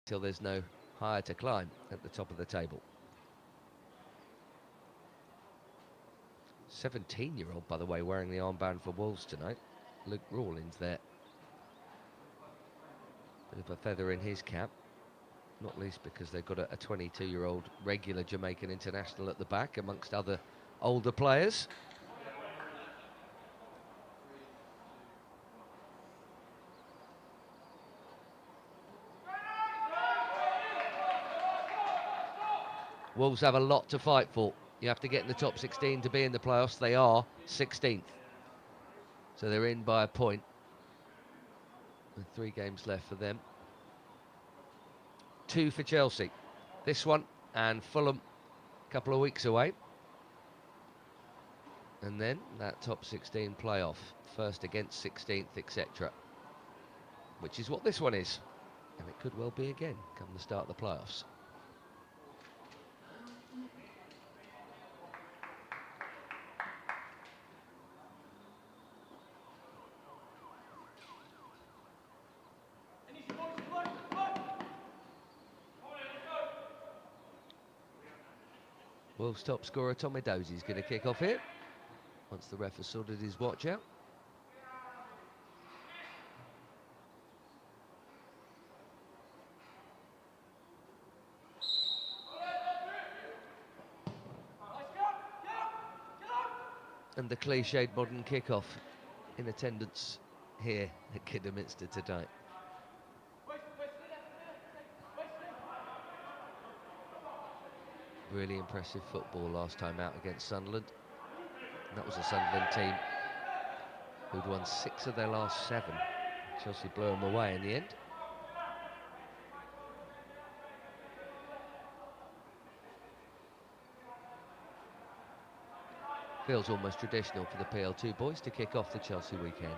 till there's no higher to climb at the top of the table. 17-year-old, by the way, wearing the armband for Wolves tonight. Luke Rawlins there. Bit of a feather in his cap, not least because they've got a 22-year-old regular Jamaican international at the back, amongst other older players. Wolves have a lot to fight for. You have to get in the top 16 to be in the playoffs. They are 16th. So they're in by a point, with 3 games left for them. 2 for Chelsea. This one and Fulham a couple of weeks away. And then that top 16 playoff. First against 16th, etc. Which is what this one is. And it could well be again come the start of the playoffs. Wolves top scorer Tommy Dozy's going to kick off here, once the ref has sorted his watch out. And the cliched modern kickoff in attendance here at Kidderminster tonight. Really impressive football last time out against Sunderland. And that was a Sunderland team who'd won 6 of their last 7. Chelsea blew them away in the end. Feels almost traditional for the PL2 boys to kick off the Chelsea weekend.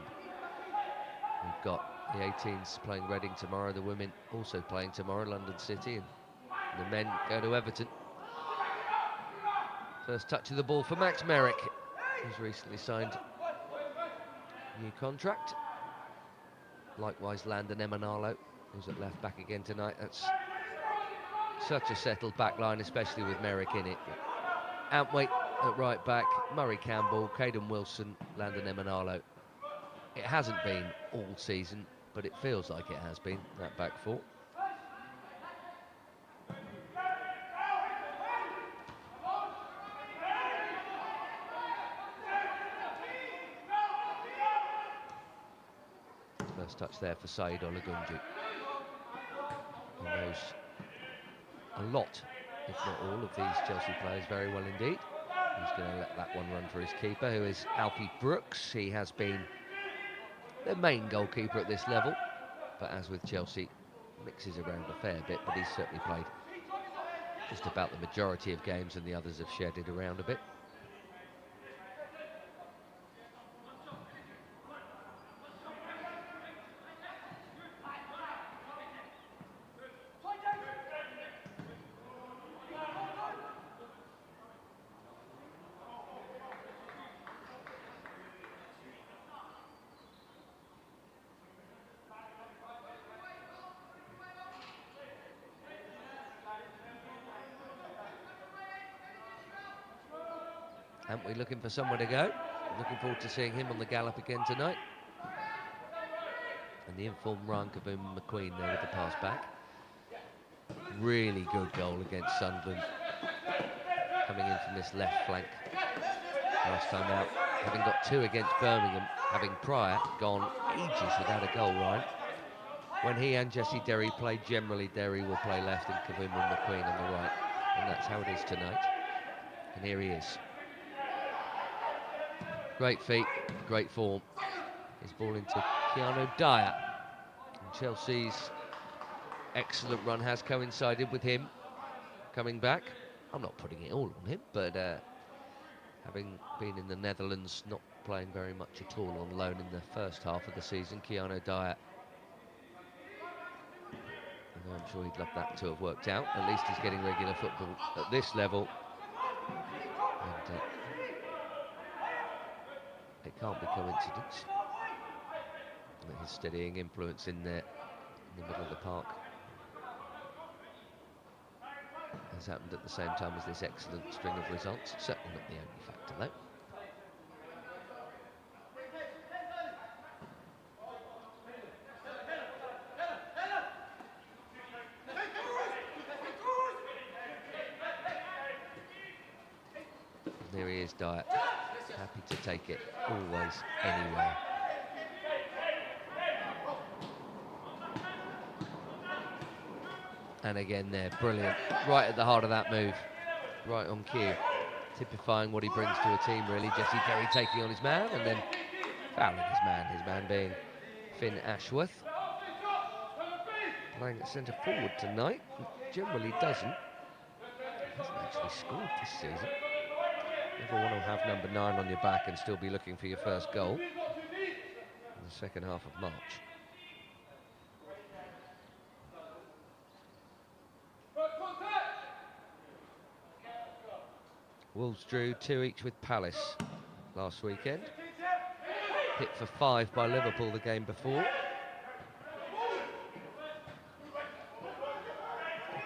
We've got the 18s playing Reading tomorrow, the women also playing tomorrow, London City, and the men go to Everton. First touch of the ball for Max Merrick, who's recently signed a new contract. Likewise, Landon Emanalo, who's at left back again tonight. That's such a settled back line, especially with Merrick in it. Antwaite at right back, Murray Campbell, Caden Wilson, Landon Emanalo. It hasn't been all season, but it feels like it has been, that back four. First touch there for Said Olagunju. He knows a lot, if not all, of these Chelsea players very well indeed. He's going to let that one run for his keeper, who is Alfie Brooks. He has been the main goalkeeper at this level, but as with Chelsea, mixes around a fair bit, but he's certainly played just about the majority of games, and the others have shared it around a bit. And we're looking for someone to go. Looking forward to seeing him on the gallop again tonight. And the informed Ryan Kaboom-McQueen there with the pass back. Really good goal against Sunderland. Coming in from this left flank last time out. Having got 2 against Birmingham, having prior gone ages without a goal, Ryan. When he and Jesse Derry play, generally Derry will play left and Kaboom-McQueen on the right. And that's how it is tonight. And here he is. Great feet, great form. His ball into Keanu Dyer. And Chelsea's excellent run has coincided with him coming back. I'm not putting it all on him, but having been in the Netherlands, not playing very much at all on loan in the first half of the season, Keanu Dyer, I'm sure he'd love that to have worked out. At least he's getting regular football at this level. And it can't be coincidence that his steadying influence in there in the middle of the park has happened at the same time as this excellent string of results. Certainly not the only factor, though. There he is, Dyer. Happy to take it, always, anywhere. And again there, brilliant. Right at the heart of that move. Right on cue. Typifying what he brings to a team, really. Jesse Perry taking on his man and then fouling his man being Finn Ashworth. Playing at centre forward tonight. Generally doesn't. Hasn't actually scored this season. Never want to have number 9 on your back and still be looking for your first goal in the second half of March. Wolves drew 2 each with Palace last weekend. Hit for 5 by Liverpool the game before.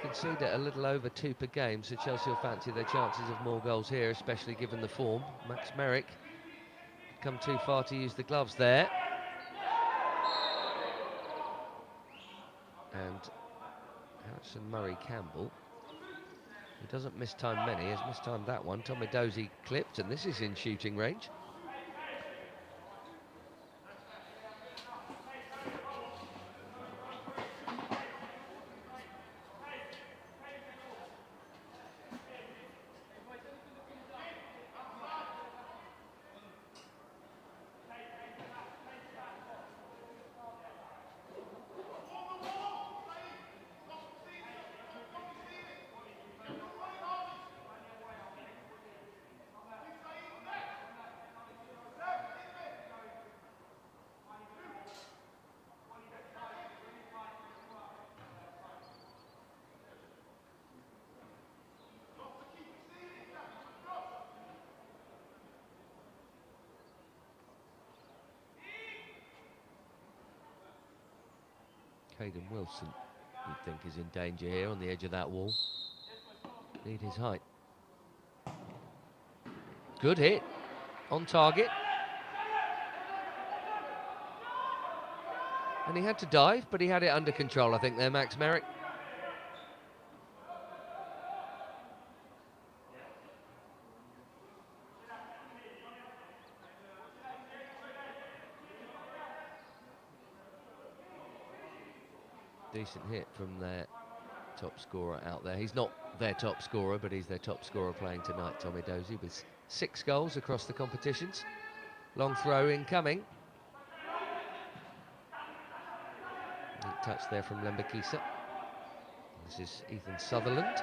Conceded a little over 2 per game, so Chelsea will fancy their chances of more goals here, especially given the form. Max Merrick come too far to use the gloves there. And Harrison Murray-Campbell, who doesn't miss time many, has missed time that one. Tommy Dozy clipped, and this is in shooting range. Caden Wilson, you'd think, is in danger here on the edge of that wall. Need his height. Good hit, on target. And he had to dive, but he had it under control, I think, there, Max Merrick. Decent hit from their top scorer out there. He's not their top scorer, but he's their top scorer playing tonight, Tommy Dozy, with 6 goals across the competitions. Long throw incoming. Neat touch there from Lembakisa. This is Ethan Sutherland.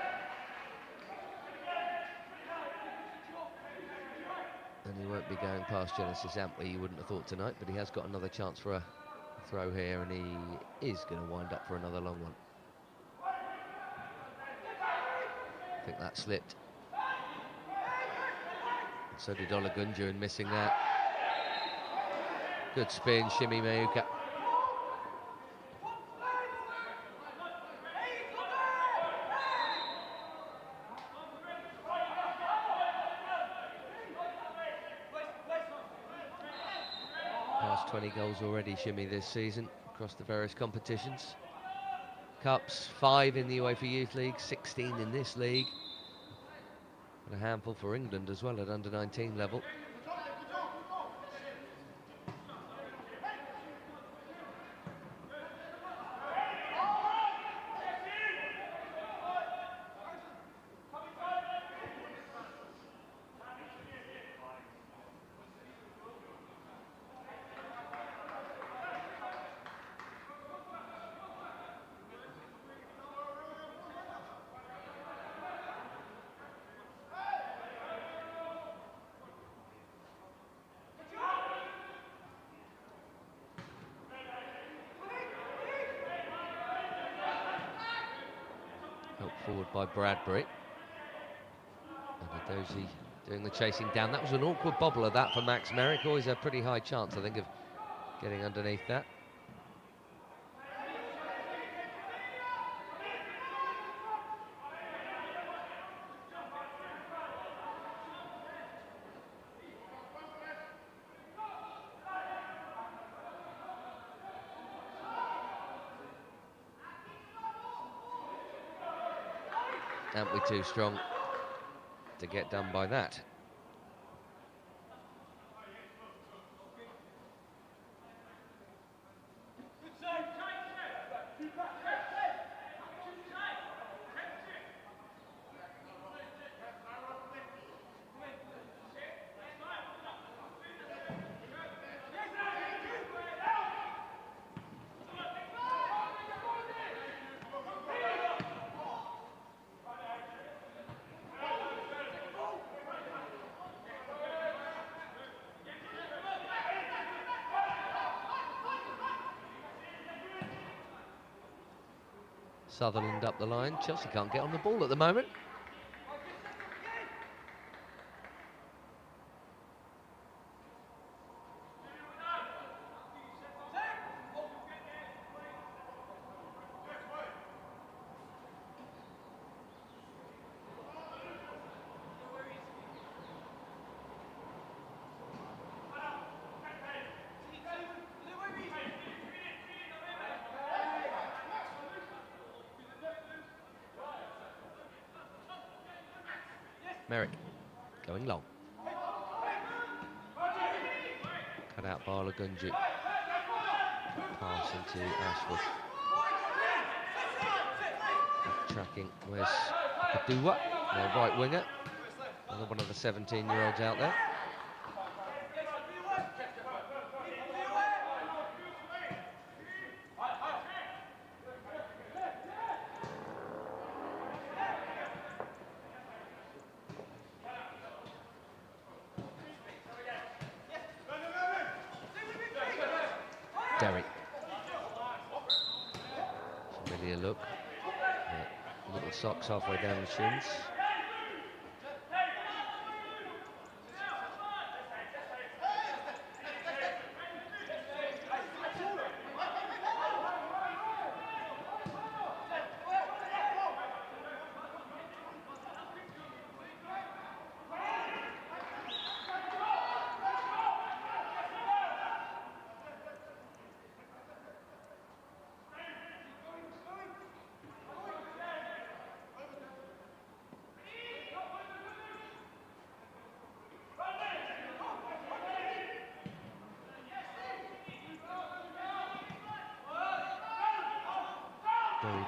And he won't be going past Genesis Ampley, you wouldn't have thought tonight, but he has got another chance for a throw here, and he is going to wind up for another long one. I think that slipped. And so did Olagunju in missing that. Good spin, shimmy Mayuka. Past 20 goals already, Shimmy, this season across the various competitions. Cups, 5 in the UEFA Youth League, 16 in this league. And a handful for England as well at under-19 level. Helped forward by Bradbury. And Dozy doing the chasing down. That was an awkward bobbler, that, for Max Merrick. Always a pretty high chance, I think, of getting underneath that. amply too strong to get done by that. Sutherland up the line. Chelsea can't get on the ball at the moment. Merrick going long. Cut out by Lagunji. Pass into Ashford. Tracking. Where's Kaduwa, their right winger? Another one of the 17-year-olds out there. Derry. Familiar look. Little socks halfway down the shins.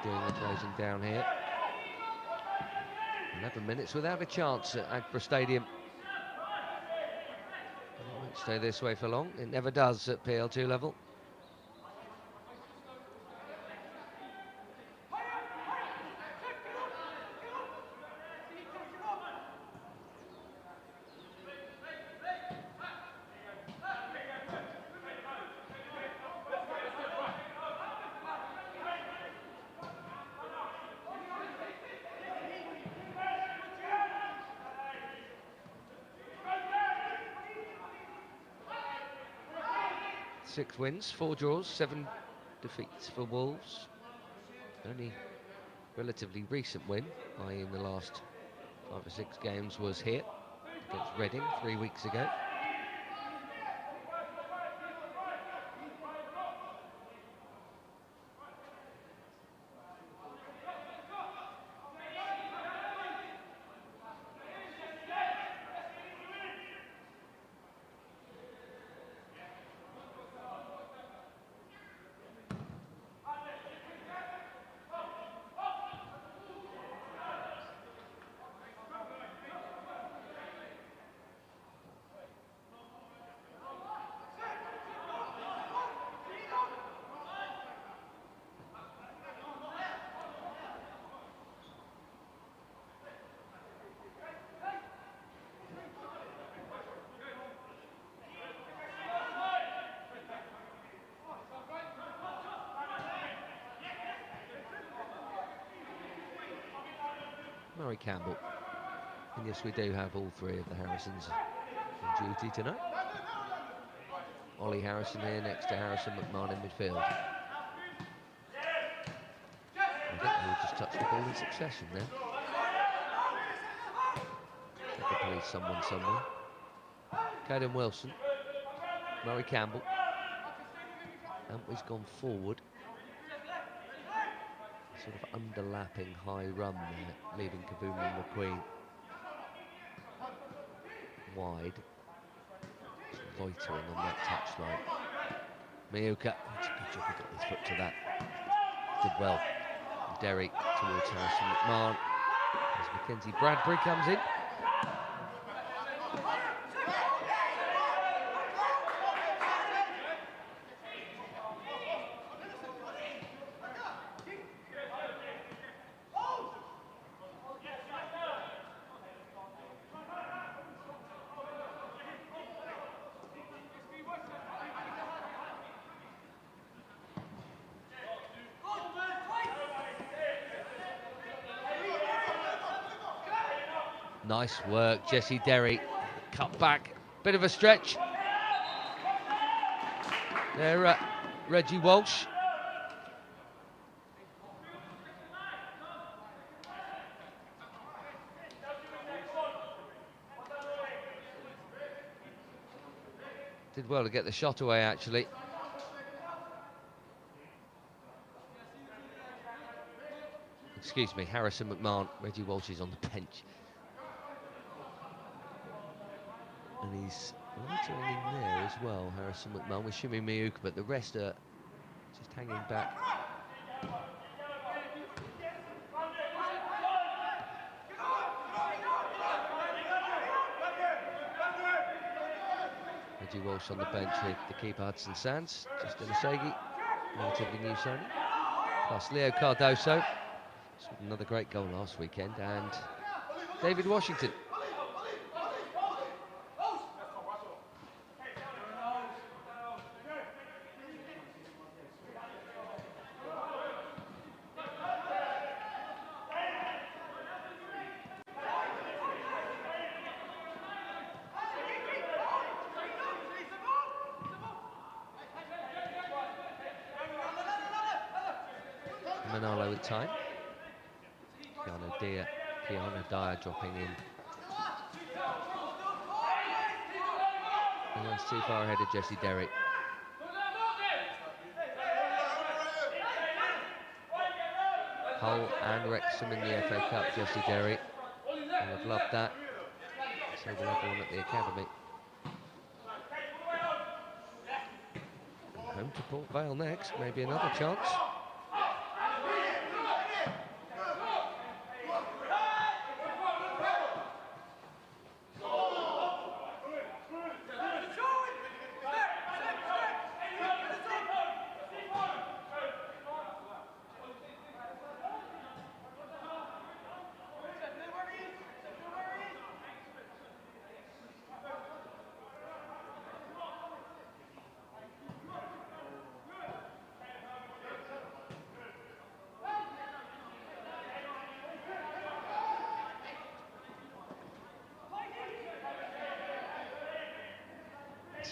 Doing the closing down here. 11 minutes without a chance at Aggborough Stadium. It won't stay this way for long. It never does at PL2 level. Six wins, 4 draws, 7 defeats for Wolves. Only relatively recent win, i.e. in the last 5 or 6 games, was here against Reading 3 weeks ago. Murray Campbell. And yes, we do have all 3 of the Harrisons on duty tonight. Ollie Harrison here next to Harrison McMahon in midfield. I think we'll just touch the ball in succession there. They could play someone somewhere. Caden Wilson, Murray Campbell. Humphrey's gone forward. sort of underlapping high run there, leaving Kavuma and McQueen wide, loitering on that touchline. Miyuka, it's a good job he got his foot to that. Did well. Derry towards Harrison McMahon as Mackenzie Bradbury comes in. Nice work, Jesse Derry. Cut back, bit of a stretch. There, Reggie Walsh. Did well to get the shot away, actually. Excuse me, Harrison McMahon. Reggie Walsh is on the bench. And he's loitering in there as well, Harrison McMahon, with Shimi Miyuka, but the rest are just hanging back. Reggie Walsh on the bench with the keeper Hudson Sands, Justin Asegi, relatively new signing, plus Leo Cardoso, another great goal last weekend, and David Washington. Manalo with time. Keanu Dyer dropping in. And that's too far ahead of Jesse Derry. Hull and Wrexham in the FA Cup, Jesse Derry. I would have loved that. So will everyone at the academy. And home to Port Vale next, maybe another chance.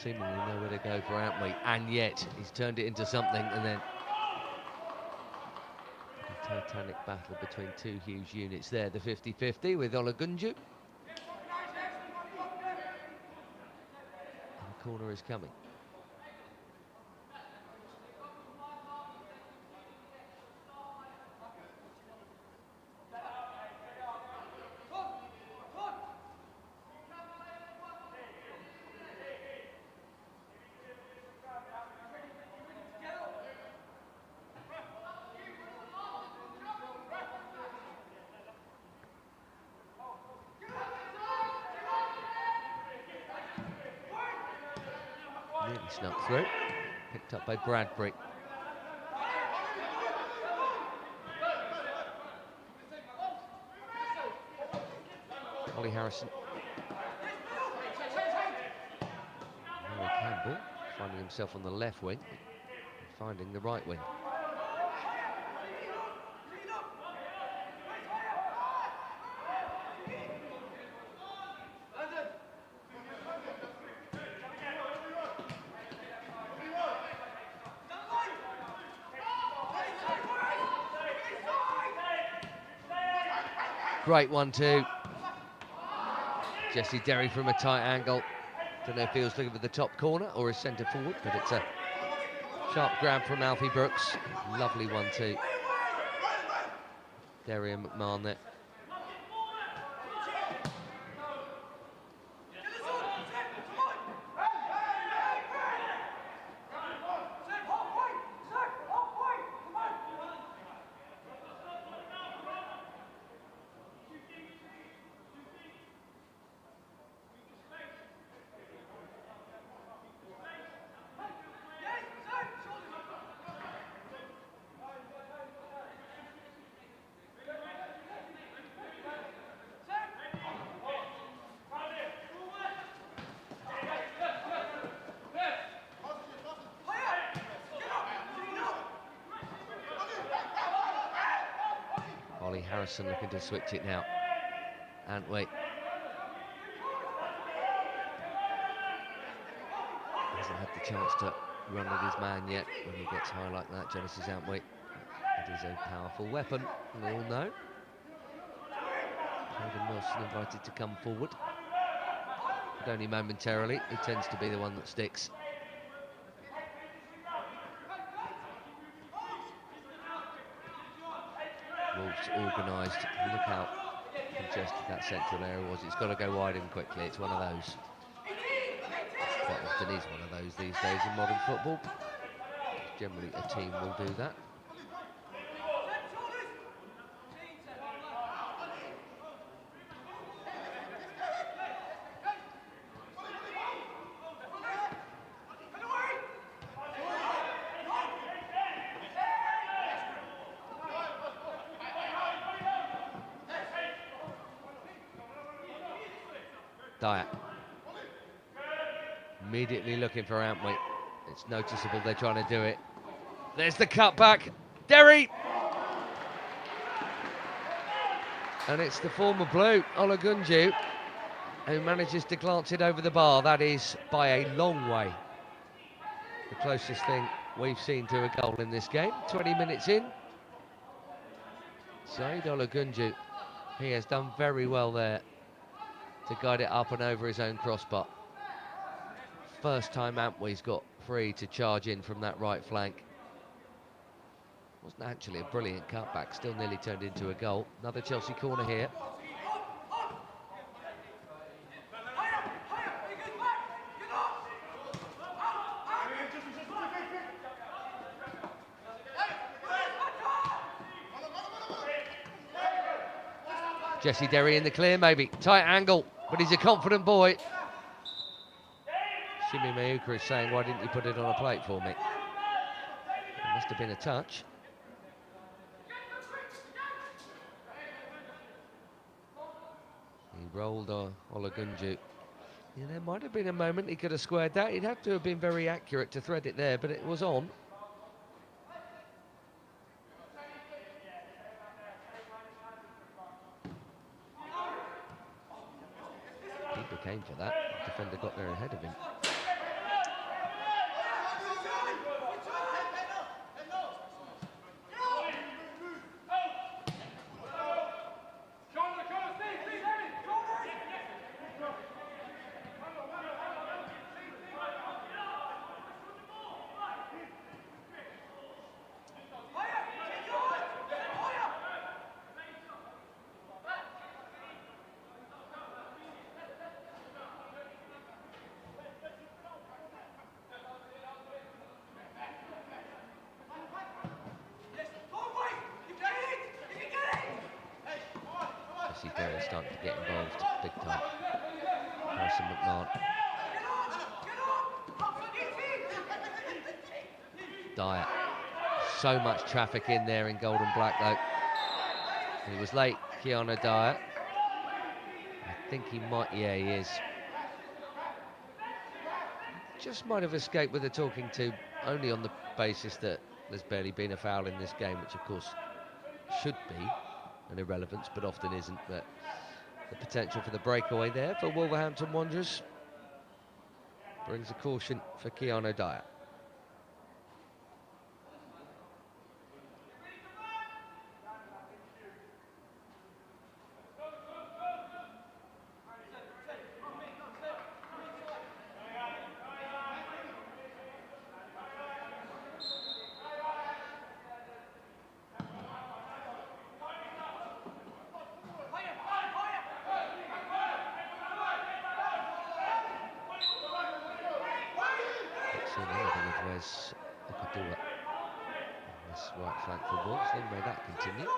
Seemingly nowhere to go for Antwi, and yet he's turned it into something, and then a titanic battle between two huge units there, the 50-50 with Olagunju. And the corner is coming. Nearly snuck through, picked up by Bradbury. Ollie Harrison. Harry Campbell finding himself on the left wing, finding the right wing. Great 1-2. Jesse Derry from a tight angle. Don't know if he was looking for the top corner or his centre forward, but it's a sharp grab from Alfie Brooks. Lovely 1-2. Derry and McMahon there. Harrison looking to switch it now. Antwi hasn't had the chance to run with his man yet. When he gets high like that, Genesis Antwi, it is a powerful weapon, we all know. Hayden Wilson invited to come forward, but only momentarily. He tends to be the one that sticks. Wolves organised. Look how congested that central area was. It's got to go wide and quickly. It's one of those. Quite often is one of those these days in modern football. Generally a team will do that. Dyer. Immediately looking for Antwi. It's noticeable they're trying to do it. There's the cutback. Derry! And it's the former Blue, Olagunju, who manages to glance it over the bar. That is by a long way the closest thing we've seen to a goal in this game. 20 minutes in. Said Olagunju, he has done very well there to guide it up and over his own crossbar. First time Antwi's got free to charge in from that right flank. Wasn't actually a brilliant cutback, still nearly turned into a goal. Another Chelsea corner here. Jesse Derry in the clear, maybe. Tight angle, but he's a confident boy. Shimi Mayuka is saying, why didn't you put it on a plate for me? It must have been a touch. He rolled Olagunju. Yeah, there might have been a moment he could have squared that. He'd have to have been very accurate to thread it there, but it was on. Keeper came for that. The defender got there ahead of him. Derry starting to get involved big time. Harrison McMahon. Dyer. So much traffic in there in gold and black though. He was late, Keanu Dyer. I think he might, yeah he is. Just might have escaped with a talking to, only on the basis that there's barely been a foul in this game, which of course should be an irrelevance, but often isn't. But the potential for the breakaway there for Wolverhampton Wanderers brings a caution for Keanu Dyer. seen anything of Wes Aggborough on this right flank for Wolves. Then may that continue.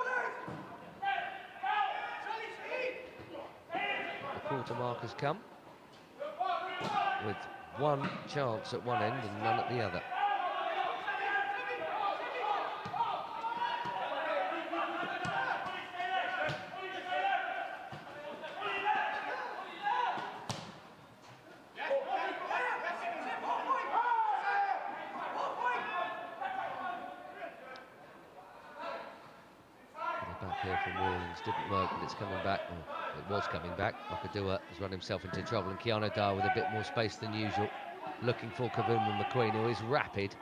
The quarter mark has come with one chance at one end and none at the other. Here from Rawlings didn't work, but it's coming back. Well, it was coming back. Aggborough has run himself into trouble, and Keanu Dar with a bit more space than usual, looking for Kavuma McQueen, who is rapid.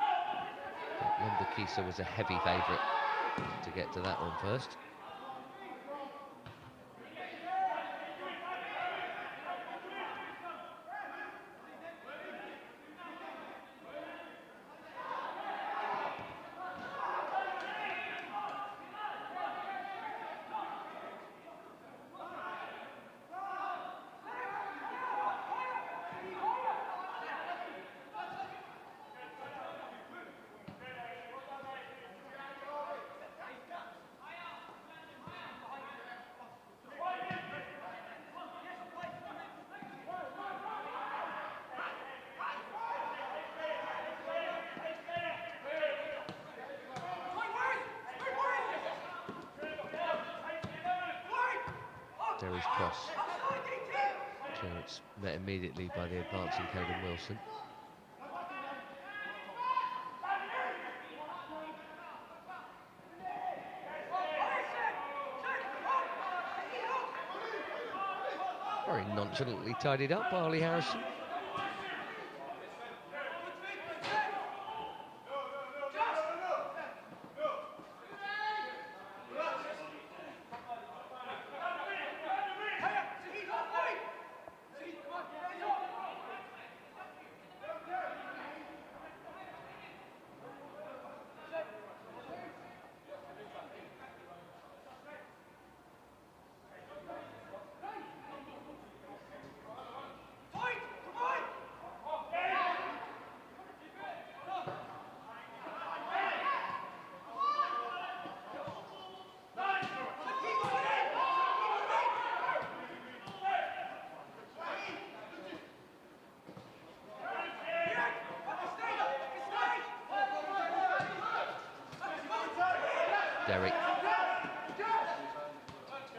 But Lumbakisa was a heavy favourite to get to that one first. Derry's cross. Clearance met immediately by the advancing Caden Wilson. Very nonchalantly tidied up by Ollie Harrison. Derry.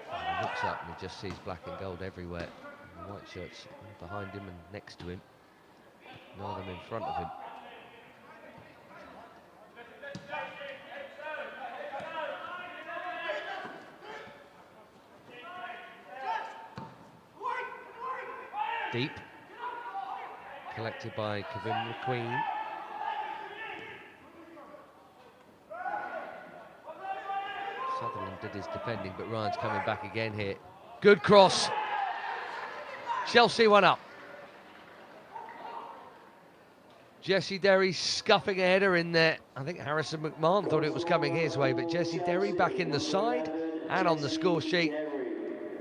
He looks up and he just sees black and gold everywhere. And the white shirts behind him and next to him, none of them in front of him. Deep. Collected by Kavuma McQueen. Sutherland did his defending, but Ryan's coming back again here. Good cross. Chelsea 1 up. Jesse Derry scuffing a header in there. I think Harrison McMahon thought it was coming his way, but Jesse Derry back in the side and on the score sheet.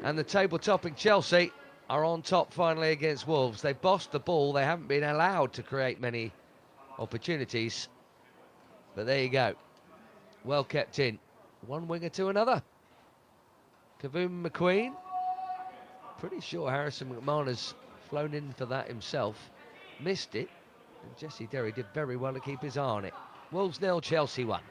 And the table-topping Chelsea are on top finally against Wolves. They bossed the ball. They haven't been allowed to create many opportunities. But there you go. Well kept in. One winger to another. Kavuma McQueen. Pretty sure Harrison McMahon has flown in for that himself. Missed it. And Jesse Derry did very well to keep his eye on it. Wolves 0, Chelsea 1.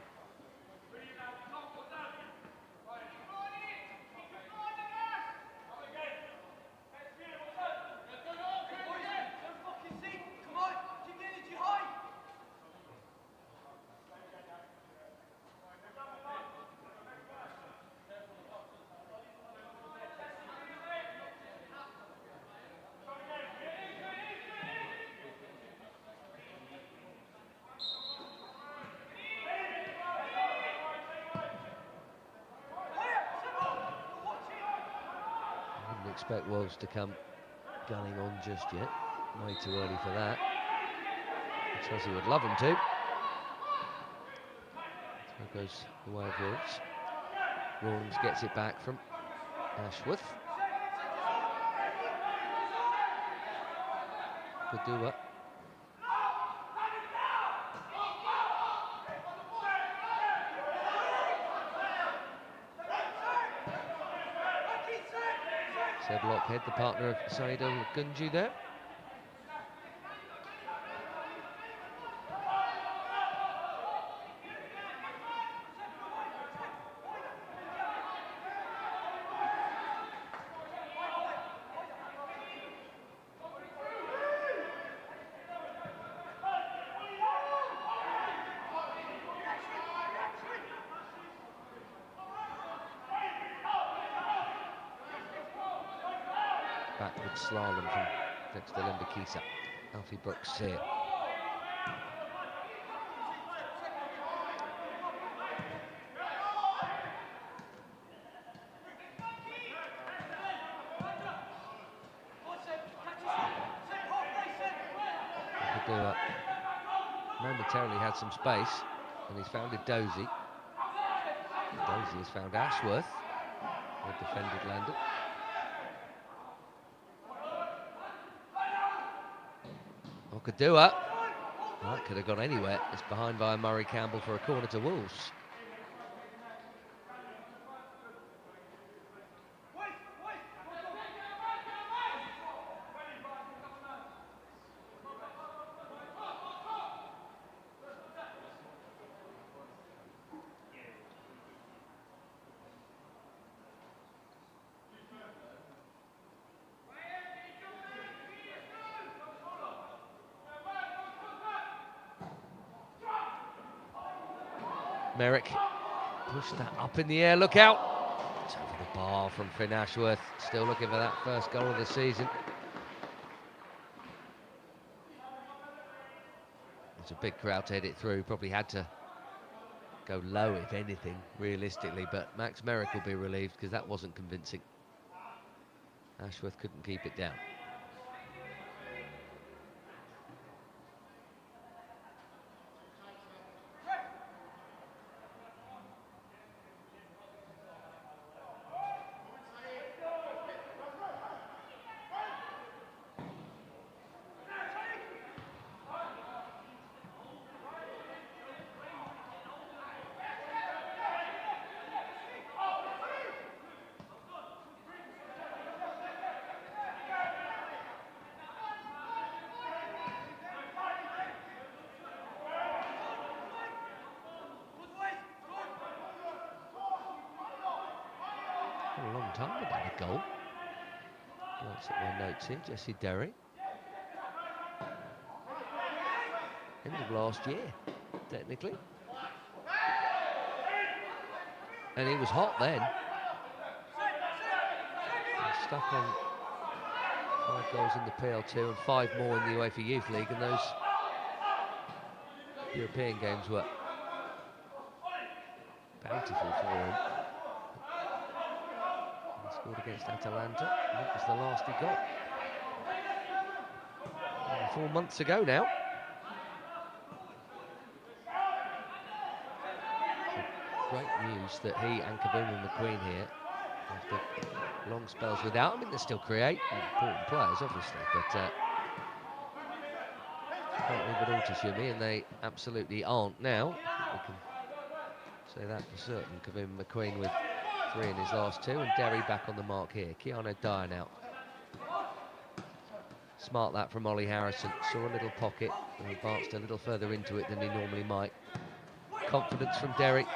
Expect Wolves to come gunning on just yet. Way too early for that. Chelsea would love them to. So goes the way of Wolves. Rawlings gets it back from Ashworth. Aggborough. Seb Lockhead, the partner of Said Al-Gunji there. Backward slalom from Dexter Limbakisa. Alfie Brooks here. Aggborough momentarily had some space, and he's found Dozy. Dozy has found Ashworth, who defended Landon. Aggborough. Well, that could have gone anywhere. It's behind by Murray Campbell for a corner to Wolves. Merrick pushed that up in the air, look out! It's over the bar from Finn Ashworth, still looking for that first goal of the season. It's a big crowd to head it through, probably had to go low if anything, realistically, but Max Merrick will be relieved because that wasn't convincing. Ashworth couldn't keep it down. A long time without a goal. Glance at my notes here, Jesse Derry. End of last year, technically. And he was hot then. He's stuck on 5 goals in the PL2 and 5 more in the UEFA Youth League, and those European games were bountiful for him. Scored against Atalanta, and that was the last he got. 4 months ago now. So great news that he and Kavuma McQueen here, after long spells without, I mean, they still create, important players obviously, but can't leave it all to Shimmy, and they absolutely aren't now. We can say that for certain. Kavuma McQueen with 3 in his last 2, and Derry back on the mark here. Keanu Dyer now. Smart that from Ollie Harrison. Saw a little pocket and advanced a little further into it than he normally might. Confidence from Derry.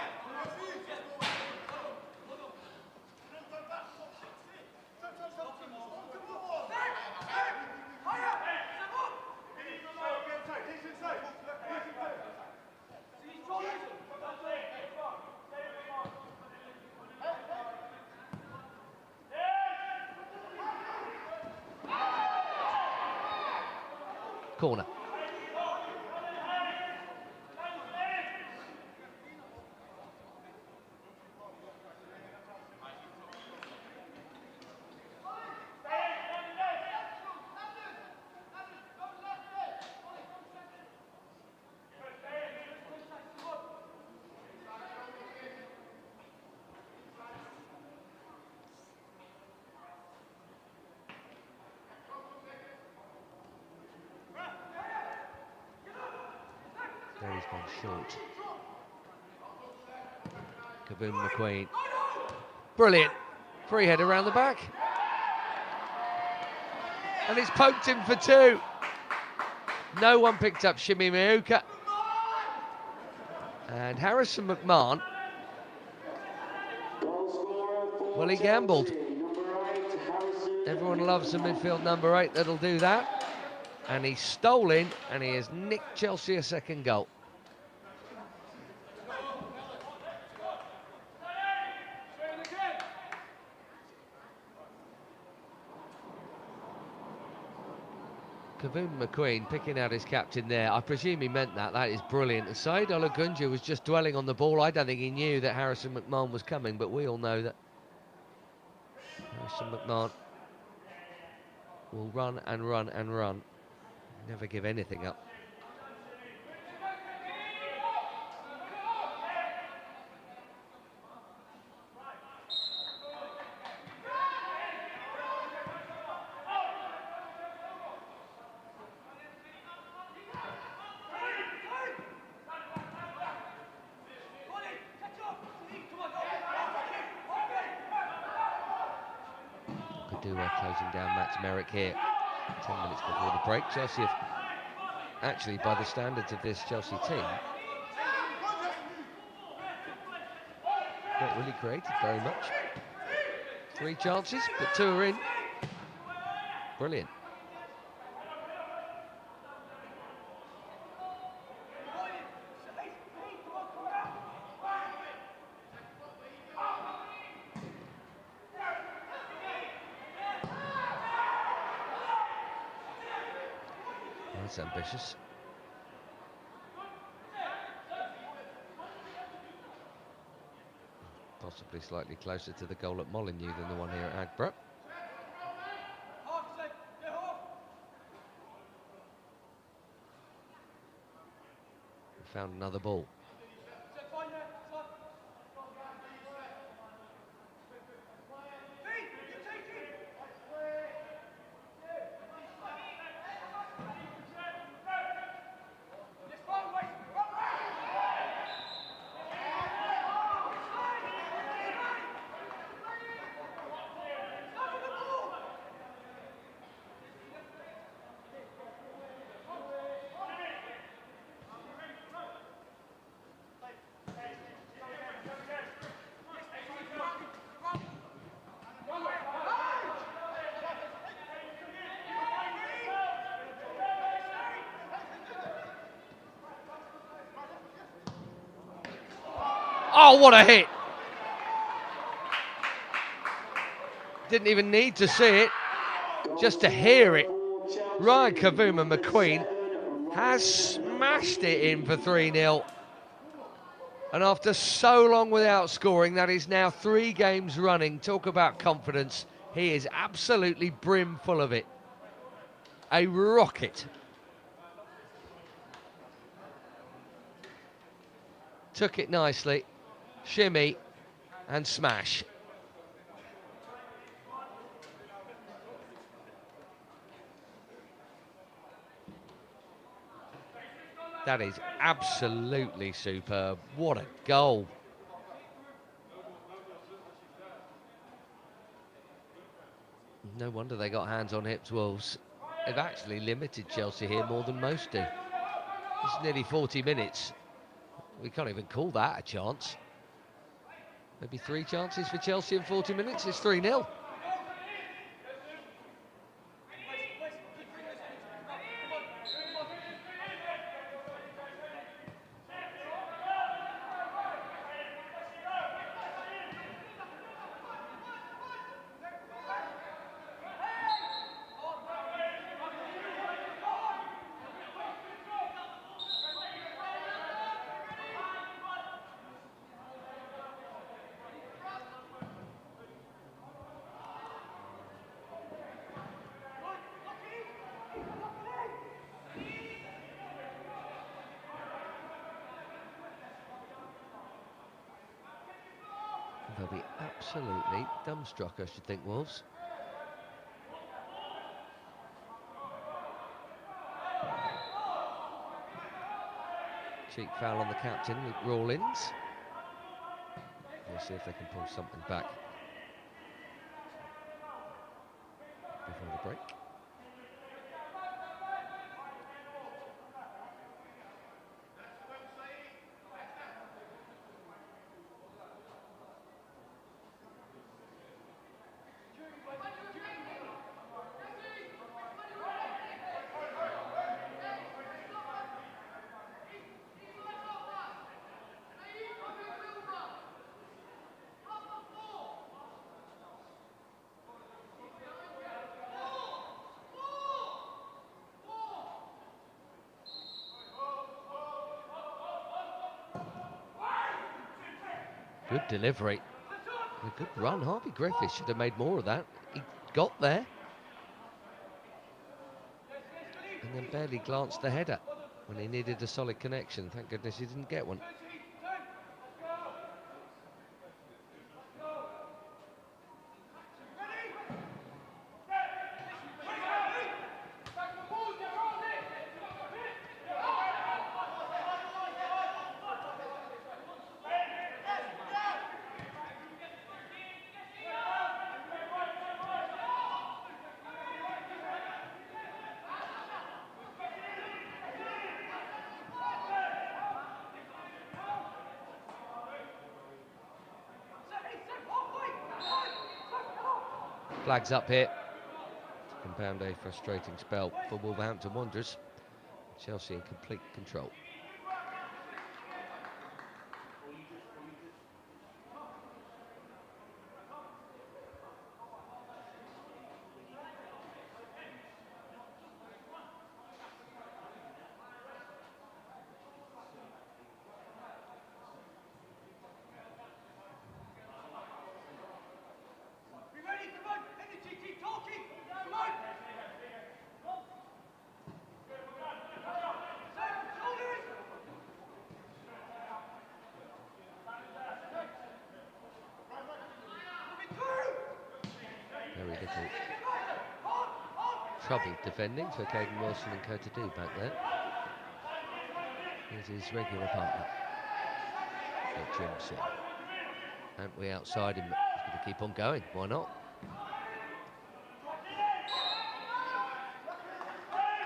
Corner. He's gone short. Kavuma McQueen. Brilliant. Free head around the back. And it's poked him for two. No one picked up Shimi Miuka. And Harrison McMahon, well, he gambled. Everyone loves a midfield number 8 that'll do that. And he's stolen, and he has nicked Chelsea a second goal. Kavum McQueen picking out his captain there. I presume he meant that. That is brilliant. And Said Olagunju was just dwelling on the ball. I don't think he knew that Harrison McMahon was coming, but we all know that Harrison McMahon will run and run and run. Never give anything up. Closing down Max Merrick here. 10 minutes before the break. Chelsea have, actually, by the standards of this Chelsea team, not really created very much. 3 chances, but 2 are in. Brilliant. That's ambitious. Possibly slightly closer to the goal at Molineux than the one here at Aggborough. We found another ball. Oh, what a hit! Didn't even need to see it, just to hear it. Ryan Kavuma McQueen has smashed it in for 3-0. And after so long without scoring, that is now 3 games running. Talk about confidence. He is absolutely brim full of it. A rocket. Took it nicely. Shimmy and smash. That is absolutely superb. What a goal. No wonder they got hands on hips, Wolves. They've actually limited Chelsea here more than most do. It's nearly 40 minutes. We can't even call that a chance. Maybe 3 chances for Chelsea in 40 minutes. It's 3-0. They'll be absolutely dumbstruck, I should think, Wolves. Cheek foul on the captain, Luke Rawlins. We'll see if they can pull something back before the break. Good delivery. A good run. Harvey Griffiths should have made more of that. He got there. And then barely glanced the header when he needed a solid connection. Thank goodness he didn't get one. Flags up here to compound a frustrating spell for Wolverhampton Wanderers. Chelsea in complete control. Very little troubled defending for Caden Wilson and co to do back there. Here's his regular partner, Jimson. And we outside him, he's going to keep on going, why not?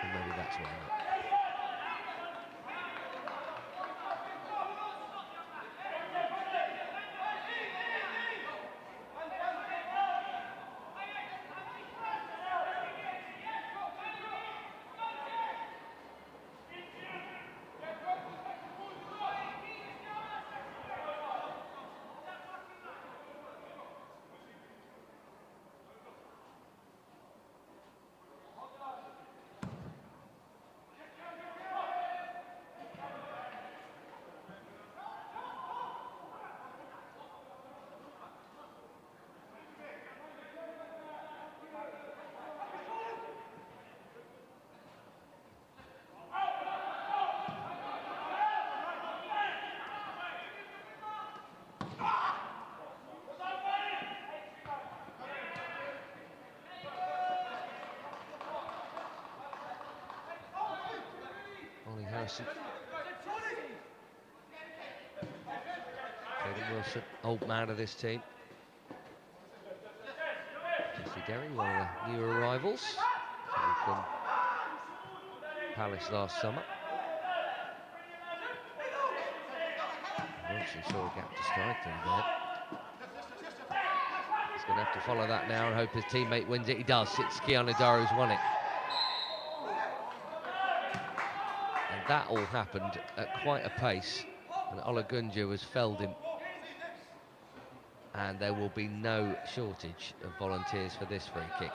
And maybe that's why not. Harrison. Caden Wilson, old man of this team. Jesse Derry, one of the new arrivals from Palace last summer. Wilson saw a gap to strike them there. He's going to have to follow that now and hope his teammate wins it. He does. It's Keanu Dara who's won it. That all happened at quite a pace, and Olagunja was felled him. And there will be no shortage of volunteers for this free kick.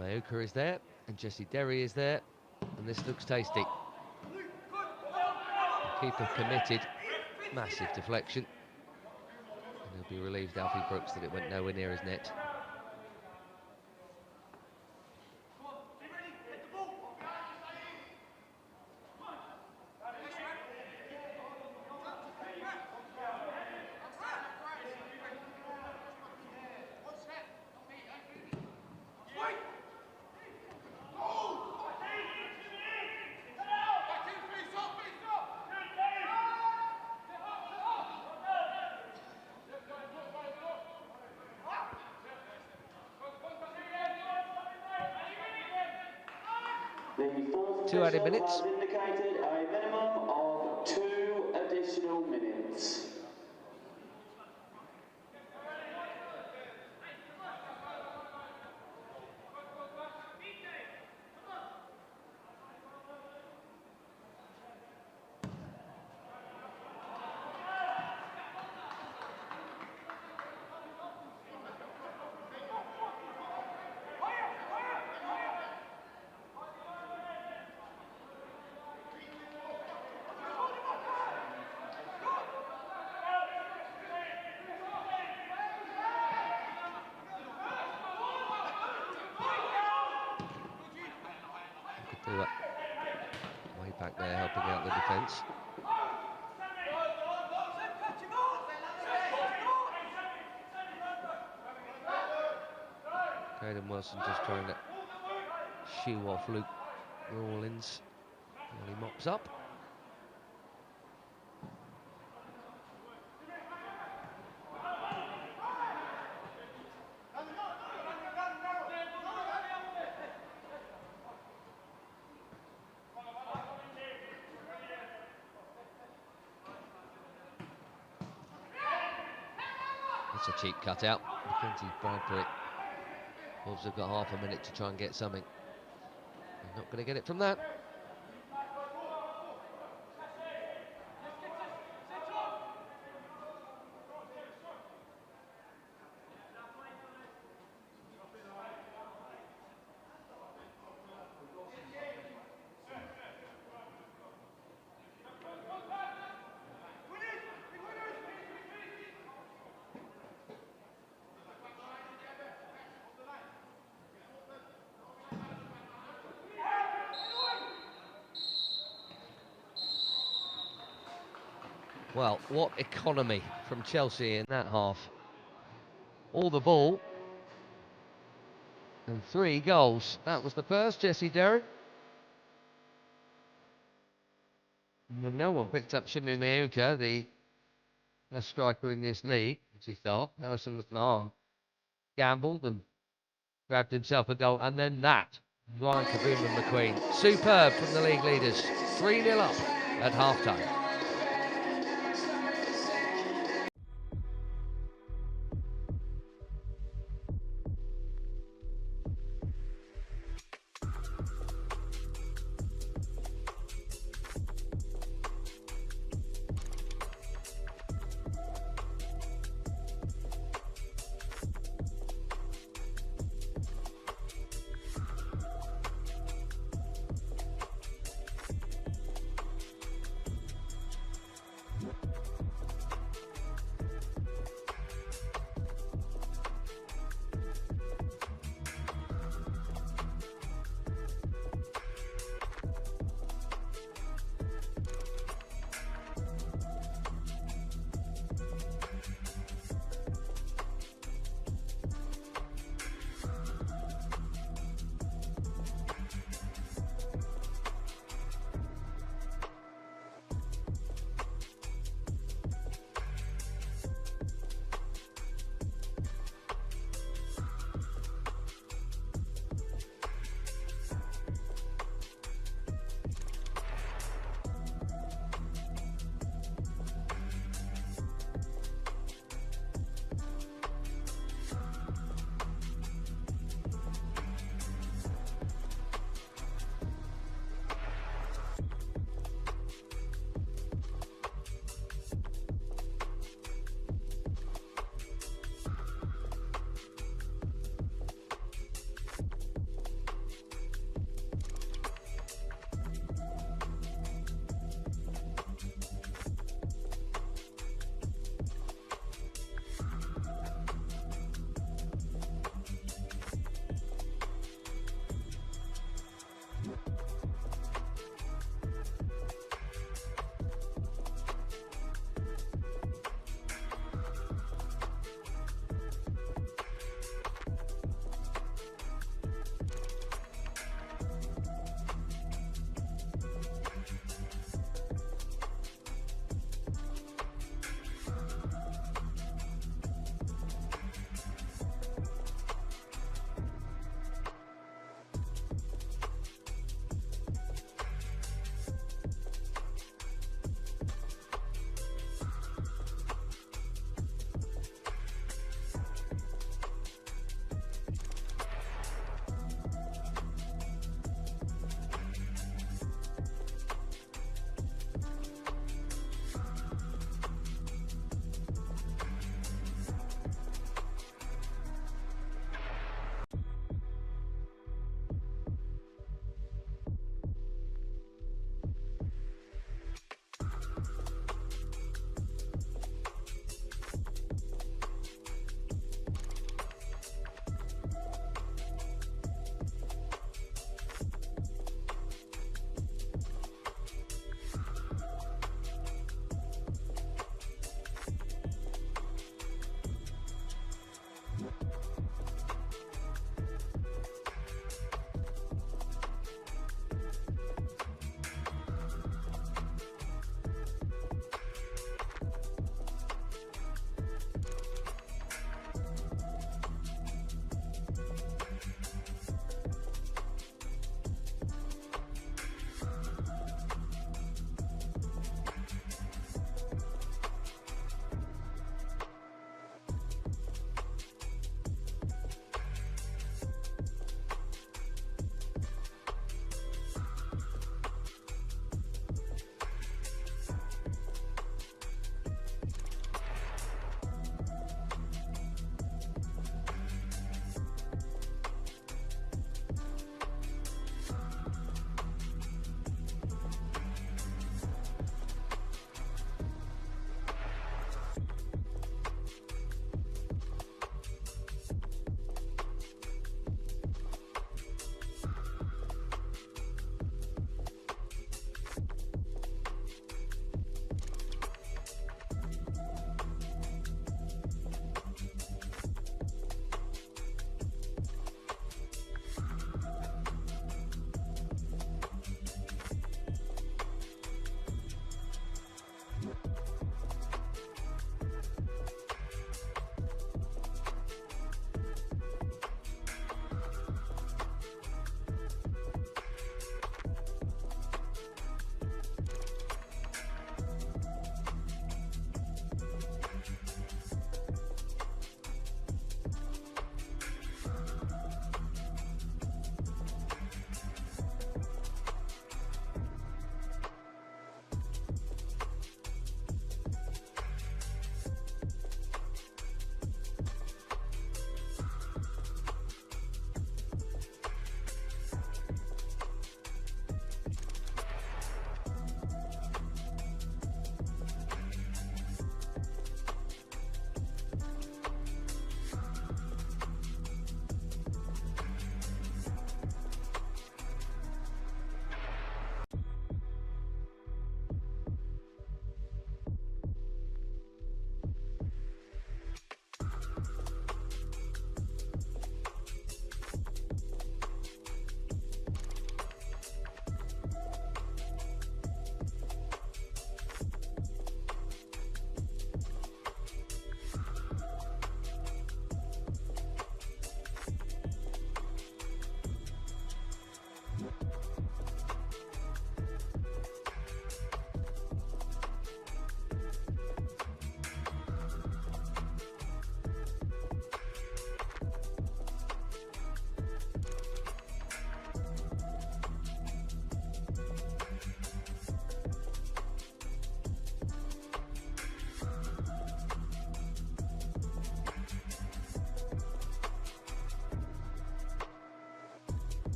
Mayoka is there, and Jesse Derry is there, and this looks tasty. The keeper committed, massive deflection. And he'll be relieved, Alfie Brooks, that it went nowhere near his net. 2 added minutes. Has indicated a minimum of 2 additional minutes. Do that way back there, helping out the defence. Caden Wilson just trying to shoo off Luke Rawlins while he mops up. That's a cheap cutout. Mackenzie Bradbury. Wolves have got half a minute to try and get something. They're not going to get it from that. Well, what economy from Chelsea in that half. All the ball. And 3 goals. That was the first, Jesse Derrick. No one picked up Shinu Miyuka, the best striker in this league, as he thought. Harrison was arm. Gambled and grabbed himself a goal. And then that. Ryan Kaboom and McQueen. Superb from the league leaders. 3-0 up at half-time.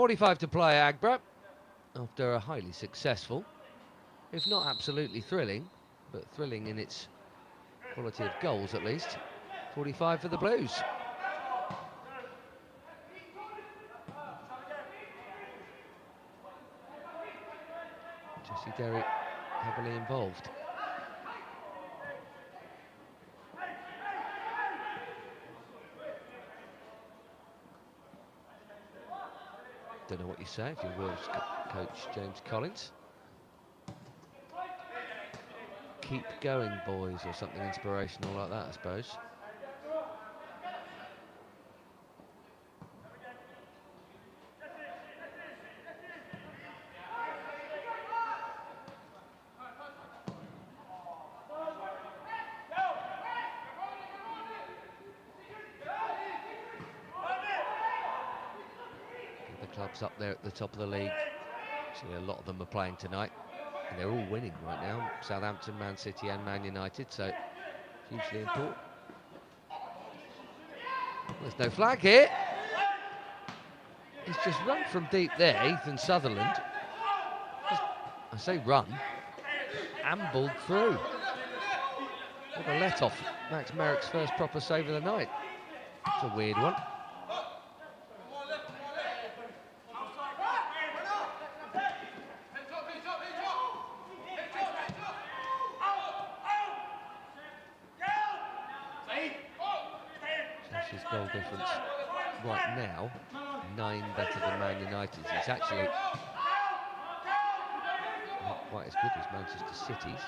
45 to play, Aggborough, after a highly successful, if not absolutely thrilling, but thrilling in its quality of goals at least. 45 for the Blues. Jesse Derry heavily involved. Don't know what you say if you're Wolves coach James Collins. Keep going, boys, or something inspirational like that, I suppose. The clubs up there at the top of the league. Actually, a lot of them are playing tonight, and they're all winning right now. Southampton, Man City and Man United, so hugely important. There's no flag here. He's just run from deep there, Ethan Sutherland. I say run, ambled through. What a let-off. Max Merrick's first proper save of the night. It's a weird one. Chelsea's goal difference right now, 9 better than Man United's. It's actually not quite as good as Manchester City's.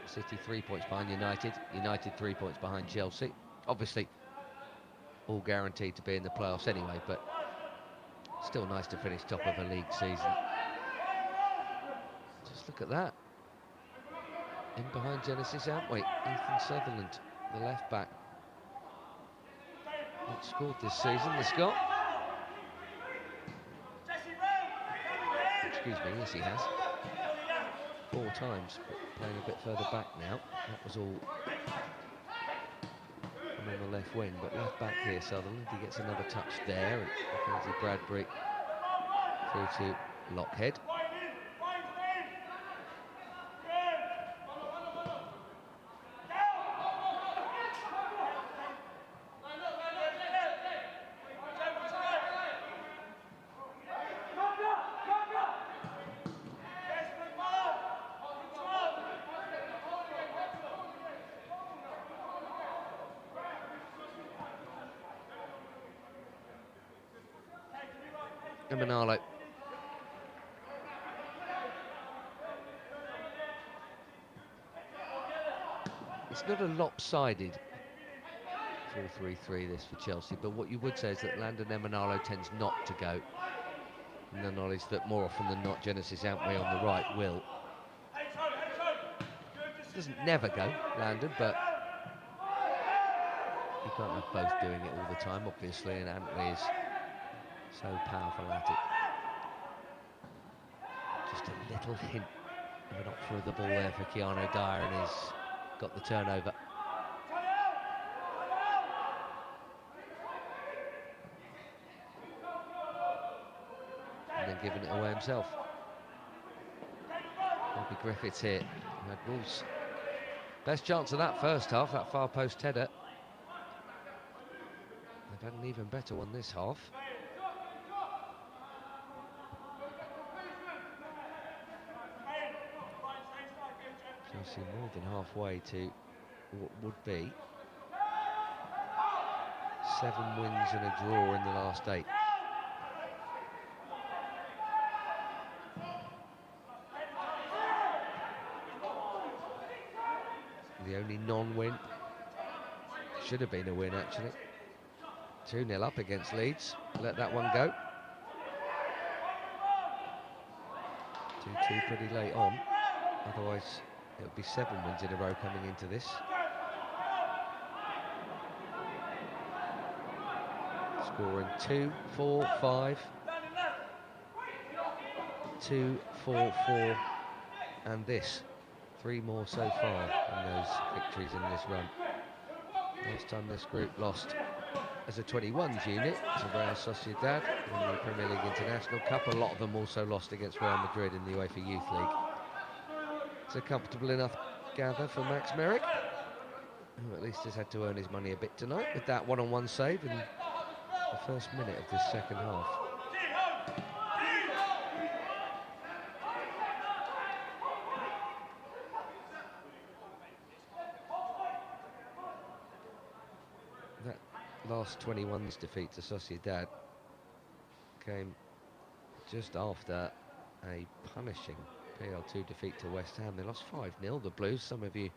City 3 points behind United, United 3 points behind Chelsea. Obviously, all guaranteed to be in the playoffs anyway, but still nice to finish top of a league season. Just look at that. In behind Genesis Antwi, Ethan Sutherland, the left back. Not scored this season, the Scot. Excuse me, yes he has. 4 times, but playing a bit further back now. That was all on the left wing, but left back here, Sutherland. He gets another touch there, and Mackenzie Bradbury through to Lockhead. Manalo. It's not a lopsided 4-3-3 this for Chelsea, but what you would say is that Landon Emanalo tends not to go, and the knowledge that more often than not Genesis Antwi on the right will. Doesn't never go, Landon, but you can't have both doing it all the time, obviously, and Antwi is so powerful at it. Just a little hint of an offer of the ball there for Keanu Dyer, and he's got the turnover. And then giving it away himself. Bobby Griffiths here. He had Wolves' best chance of that first half, that far post header. They've had an even better one this half. Chelsea more than halfway to what would be 7 wins and a draw in the last 8. The only non-win should have been a win, actually. 2-0 up against Leeds. Let that one go. 2-2 pretty late on. Otherwise, it would be 7 wins in a row coming into this. Scoring 2, 4, 5. 2, 4, 4. And this. 3 more so far in those victories in this run. Last time this group lost as a 21s unit to Real Sociedad in the Premier League International Cup. A lot of them also lost against Real Madrid in the UEFA Youth League. It's a comfortable enough gather for Max Merrick, who at least has had to earn his money a bit tonight with that one-on-one save in the first minute of this second half. That last 21's defeat to Sociedad came just after a punishing PL2 defeat to West Ham. They lost 5-0, the Blues. Some of you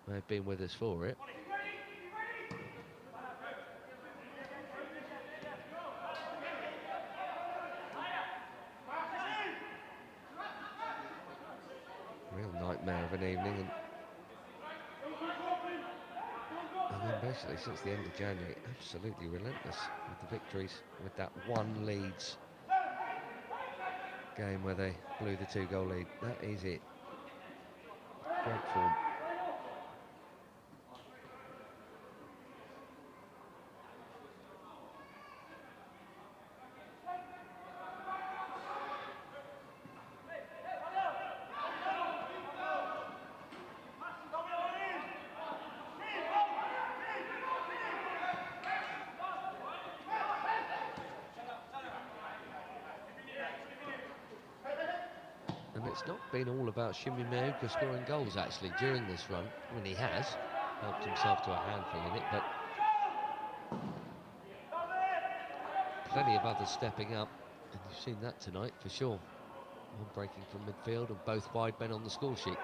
may have been with us for it. Real nightmare of an evening. And then basically since the end of January, absolutely relentless with the victories, with that one Leeds game where they blew the 2-goal lead. That is it. Great form. It's not been all about Shimi Meuka scoring goals actually during this run. I mean, he has helped himself to a handful in it, but plenty of others stepping up, and you've seen that tonight for sure. One breaking from midfield and both wide men on the score sheet.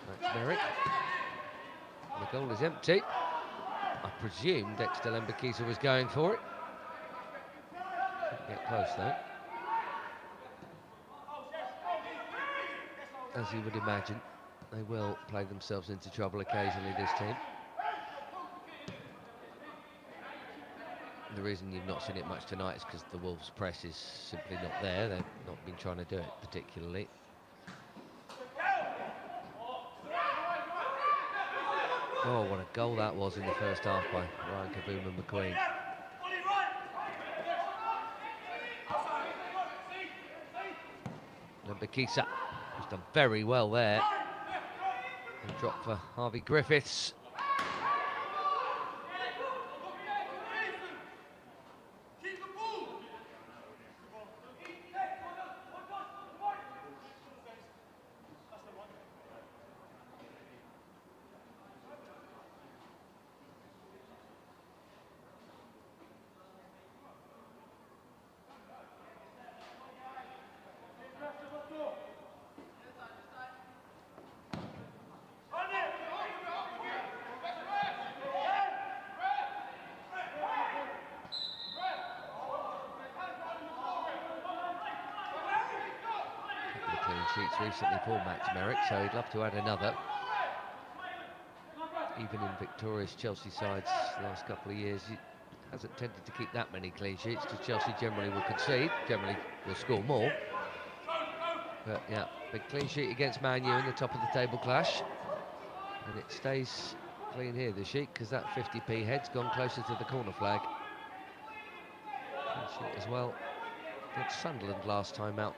Max Merrick. And the goal is empty. I presume Dexter Lembakisa was going for it. Couldn't get close though. As you would imagine, they will play themselves into trouble occasionally, this team. The reason you've not seen it much tonight is because the Wolves' press is simply not there. They've not been trying to do it particularly. Oh, what a goal that was in the first half by Ryan Kabuma-McQueen. Lembakisa has done very well there. And drop for Harvey Griffiths. Sheets recently for Max Merrick, so he'd love to add another. Even in victorious Chelsea sides the last couple of years, he hasn't tended to keep that many clean sheets, because Chelsea generally will concede, generally will score more. But yeah, big clean sheet against Man U in the top of the table clash. And it stays clean here, the sheet, because that 50p head's gone closer to the corner flag. Clean sheet as well against Sunderland last time out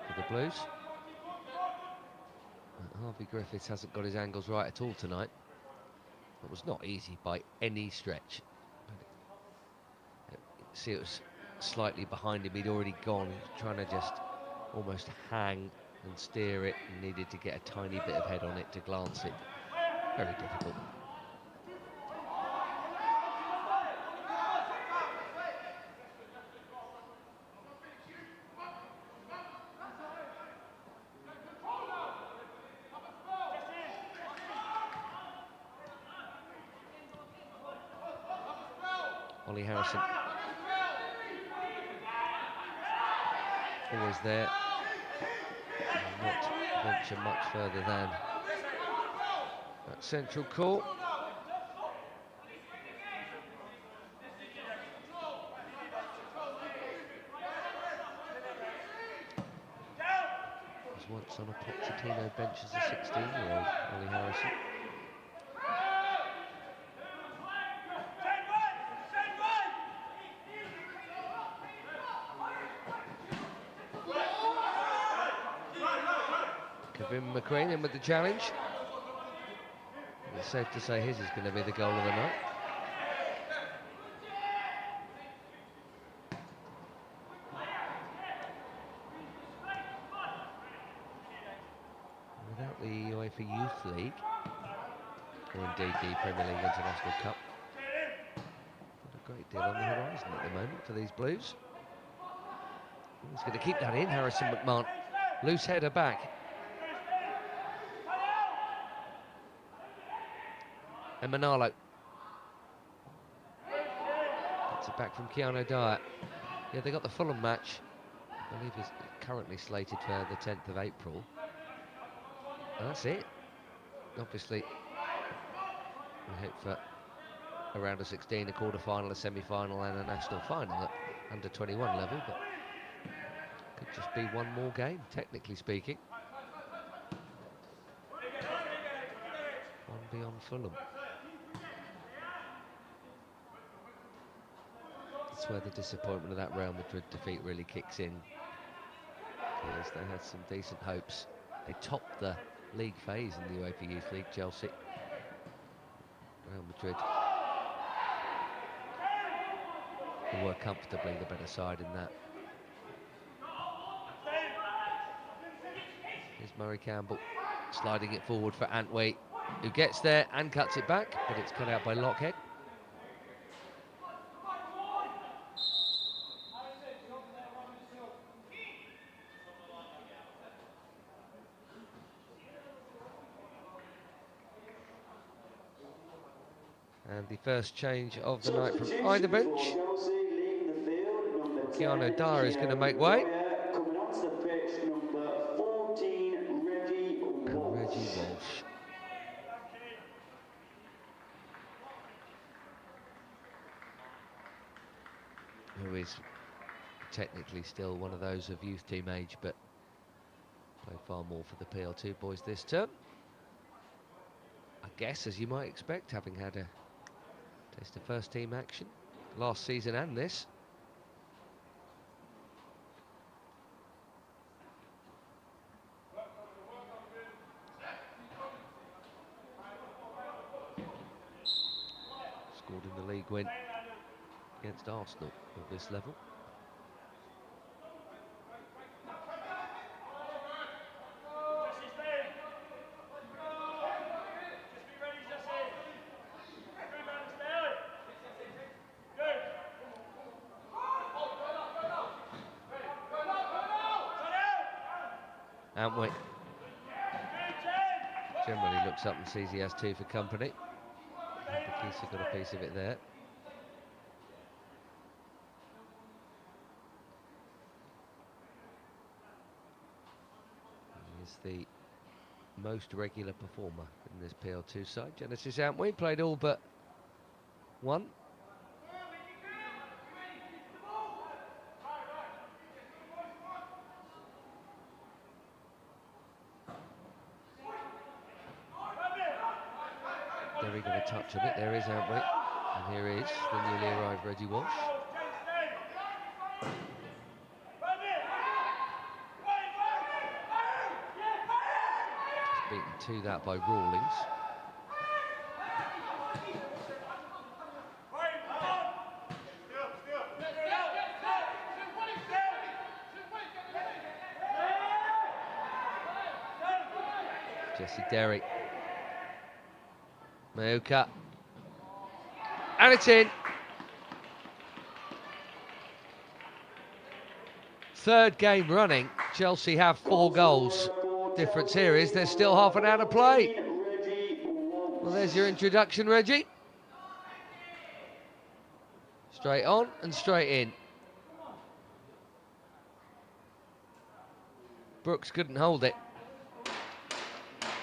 for the Blues. Harvey Griffiths hasn't got his angles right at all tonight. It was not easy by any stretch. See, it was slightly behind him, he'd already gone, trying to just almost hang and steer it, and needed to get a tiny bit of head on it to glance it. Very difficult. Ollie Harrison always there, not venture much further than that central court. Was once on a Pochettino bench as a 16-year-old, Ollie Harrison. Kevin McQueen in with the challenge. It's safe to say his is going to be the goal of the night. Without the UEFA Youth League, or indeed the Premier League International Cup, not a great deal on the horizon at the moment for these Blues. He's going to keep that in, Harrison McMahon. Loose header back. And Manalo gets it back from Keanu Dyer. Yeah, they got the Fulham match. I believe it's currently slated for the 10th of April. And that's it. Obviously, we hope for a round of 16, a quarter-final, a semi-final and a national final at under 21 level, but could just be one more game, technically speaking. One beyond Fulham. That's where the disappointment of that Real Madrid defeat really kicks in. Because they had some decent hopes. They topped the league phase in the UEFA Youth League, Chelsea. Real Madrid who were comfortably the better side in that. Here's Murray Campbell sliding it forward for Antwi, who gets there and cuts it back, but it's cut out by Lockhead. And the first change of the night from either bench. Keanu Dyer is going to make way. Coming onto the pitch, number 14, Reggie Walsh. And Reggie Walsh. Who is technically still one of those of youth team age, but played far more for the PL2 boys this term. I guess, as you might expect, having had a taste of first team action last season and this. Scored in the league win against Arsenal at this level. Antwi generally looks up and sees he has two for company. Bakisa got a piece of it there. He is the most regular performer in this PL2 side. Genesis Antwi played all but one. Derry got a touch on it. There is Antwi, and here is the newly arrived Reggie Walsh. Just beaten to that by Rawlings. Jesse Derry. Mayuka. And it's in. Third game running. Chelsea have 4 goals. Difference here is there's still half an hour to play. Well, there's your introduction, Reggie. Straight on and straight in. Brooks couldn't hold it.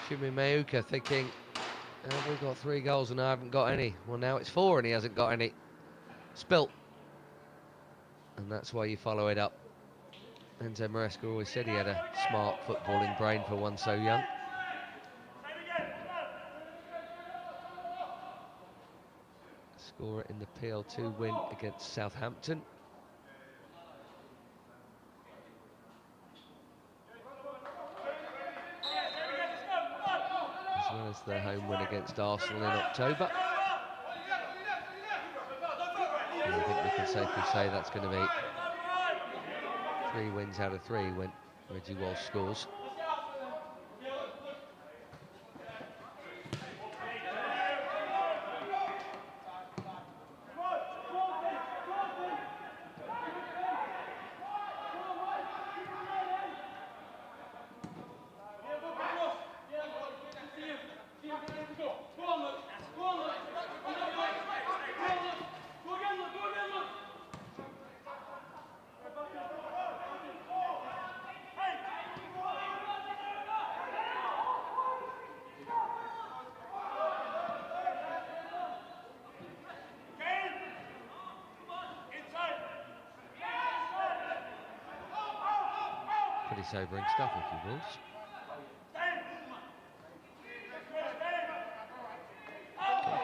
Shumi Mayuka thinking, oh, we've got 3 goals and I haven't got any. Well, now it's 4 and he hasn't got any. Spilt. And that's why you follow it up. Enzo Maresca always said he had a smart footballing brain for one so young. Scorer in the PL2 win against Southampton. As well as their home win against Arsenal in October. And I think we can safely say that's going to be 3 wins out of 3 when Reggie Walsh scores. Pretty sobering stuff, if you will.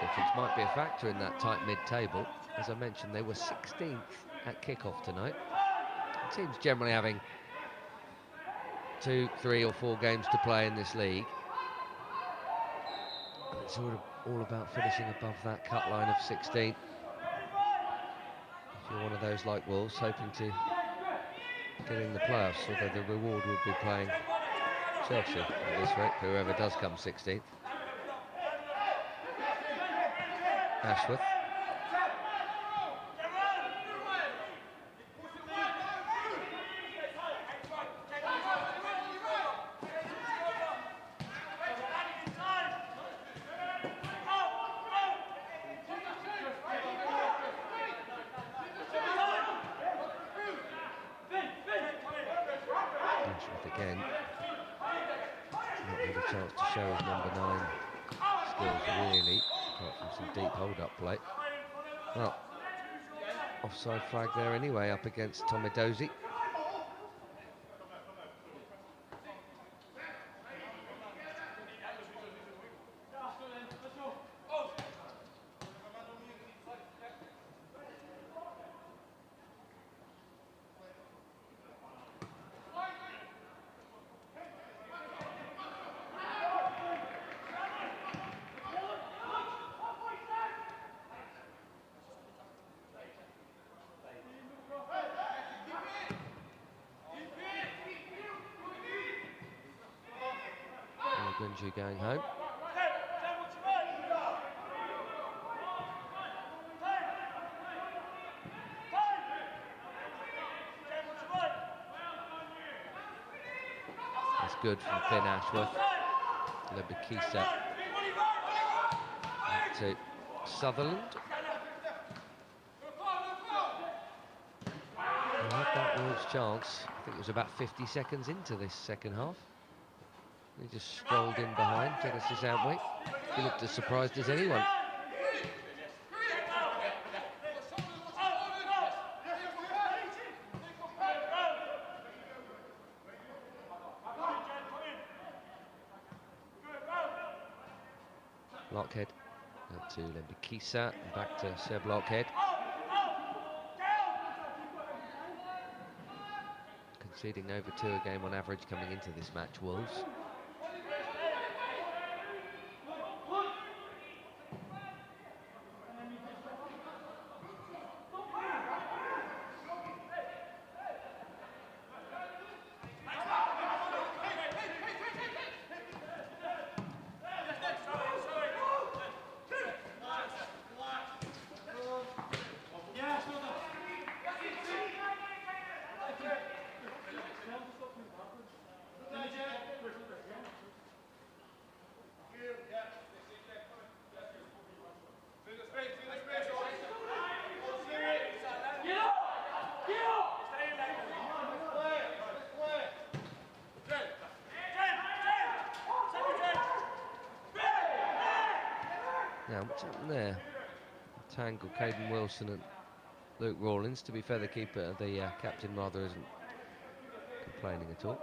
Difference might be a factor in that tight mid-table. As I mentioned, they were 16th at kick-off tonight. Teams generally having 2, 3 or 4 games to play in this league. It's all about finishing above that cut line of 16. If you're one of those like Wolves, hoping to get in the playoffs, although the reward would be playing Chelsea at this rate, whoever does come 16th. Ashworth. Ashworth again. Not had a chance to show his number 9 skills really, apart from some deep hold-up play. Well, offside flag there anyway, up against Tomidozi. Gunju going home. That's good from Finn Ashworth. Lebekisa to Sutherland. They had that Wolves chance. I think it was about 50 seconds into this second half. He just strolled in behind Genesis Antwi. He looked as surprised as anyone. Lockhead to Lebekisa and back to Seb Lockhead. Conceding over 2 a game on average coming into this match, Wolves. Now, what's happened there? Tangle, Caden Wilson and Luke Rawlins. To be fair, the keeper, the captain rather, isn't complaining at all.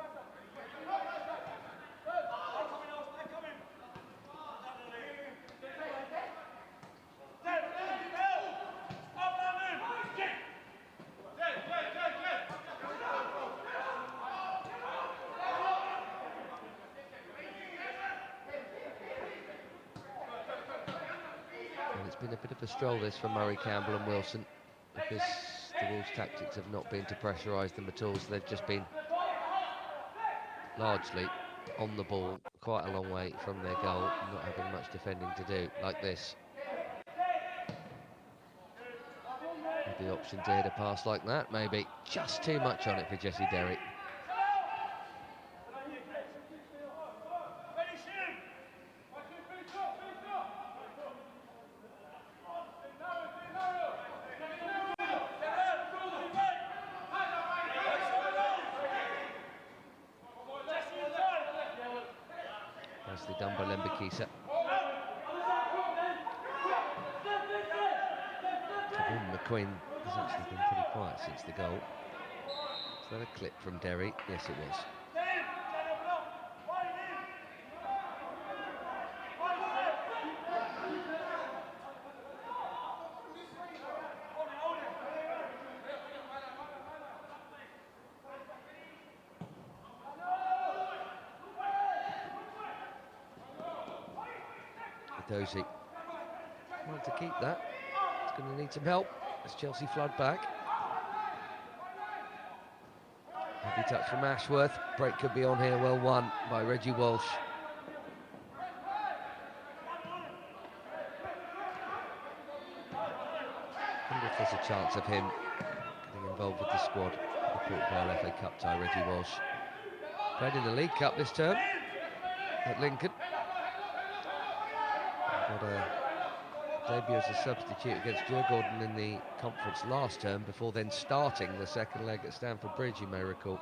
And it's been a bit of a stroll this for Murray, Campbell and Wilson, because the Wolves' tactics have not been to pressurise them at all, so they've just been largely on the ball, quite a long way from their goal, not having much defending to do, like this. With the option to hit a pass like that, maybe just too much on it for Jesse Derry. Nicely done by Lembikisa. McQueen has actually been pretty quiet since the goal. Is that a clip from Derry? Yes, it was. Dozy wanted to keep that. It's going to need some help as Chelsea flood back. Heavy touch from Ashworth. Break could be on here. Well won by Reggie Walsh. I wonder if there's a chance of him getting involved with the squad. The Port FA Cup tie, Reggie Walsh. Played in the League Cup this term at Lincoln. Got a debut as a substitute against Djurgården in the conference last term, before then starting the second leg at Stamford Bridge, you may recall.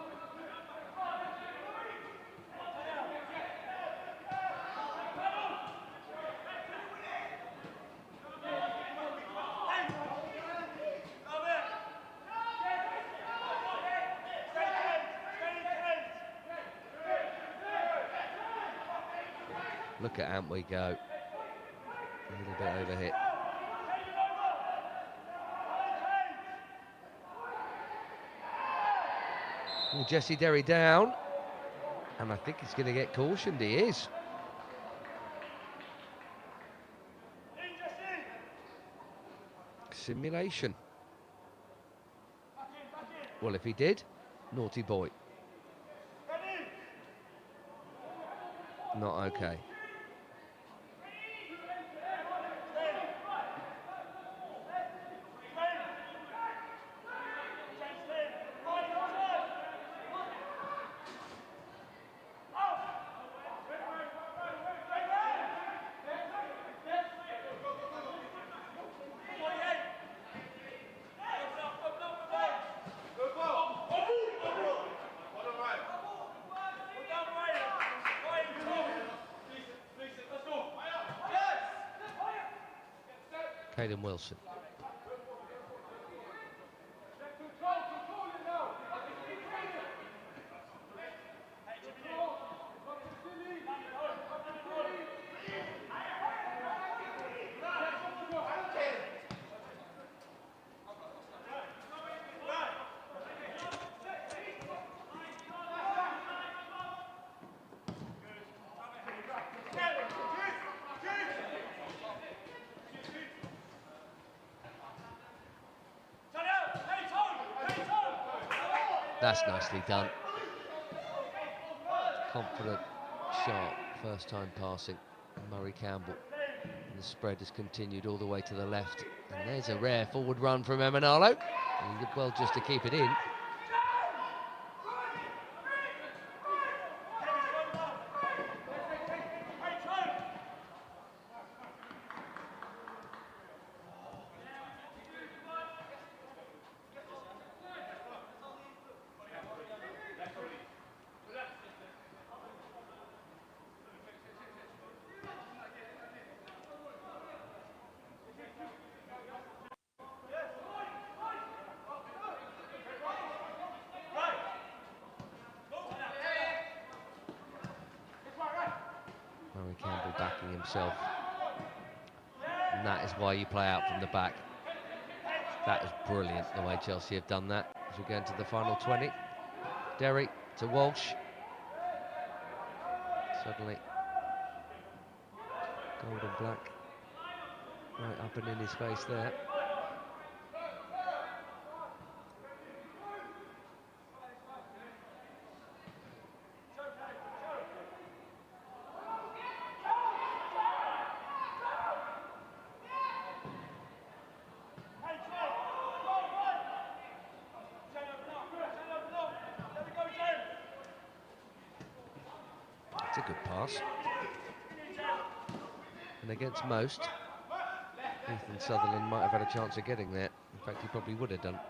Look at Ant we go. A little bit overhit. Well, Jesse Derry down, and I think he's going to get cautioned. He is. Simulation. Well, if he did, naughty boy. Not okay. Caden Wilson. That's nicely done. Confident, sharp, first time passing. Murray Campbell. And the spread has continued all the way to the left. And there's a rare forward run from Emanalo. And he did well just to keep it in. backing himself. And that is why you play out from the back. That is brilliant, the way Chelsea have done that. As we go into the final 20. Derry to Walsh. Suddenly, gold and black. Right up and in his face there. It's a good pass. And against most, Ethan Sutherland might have had a chance of getting there. In fact, he probably would have done.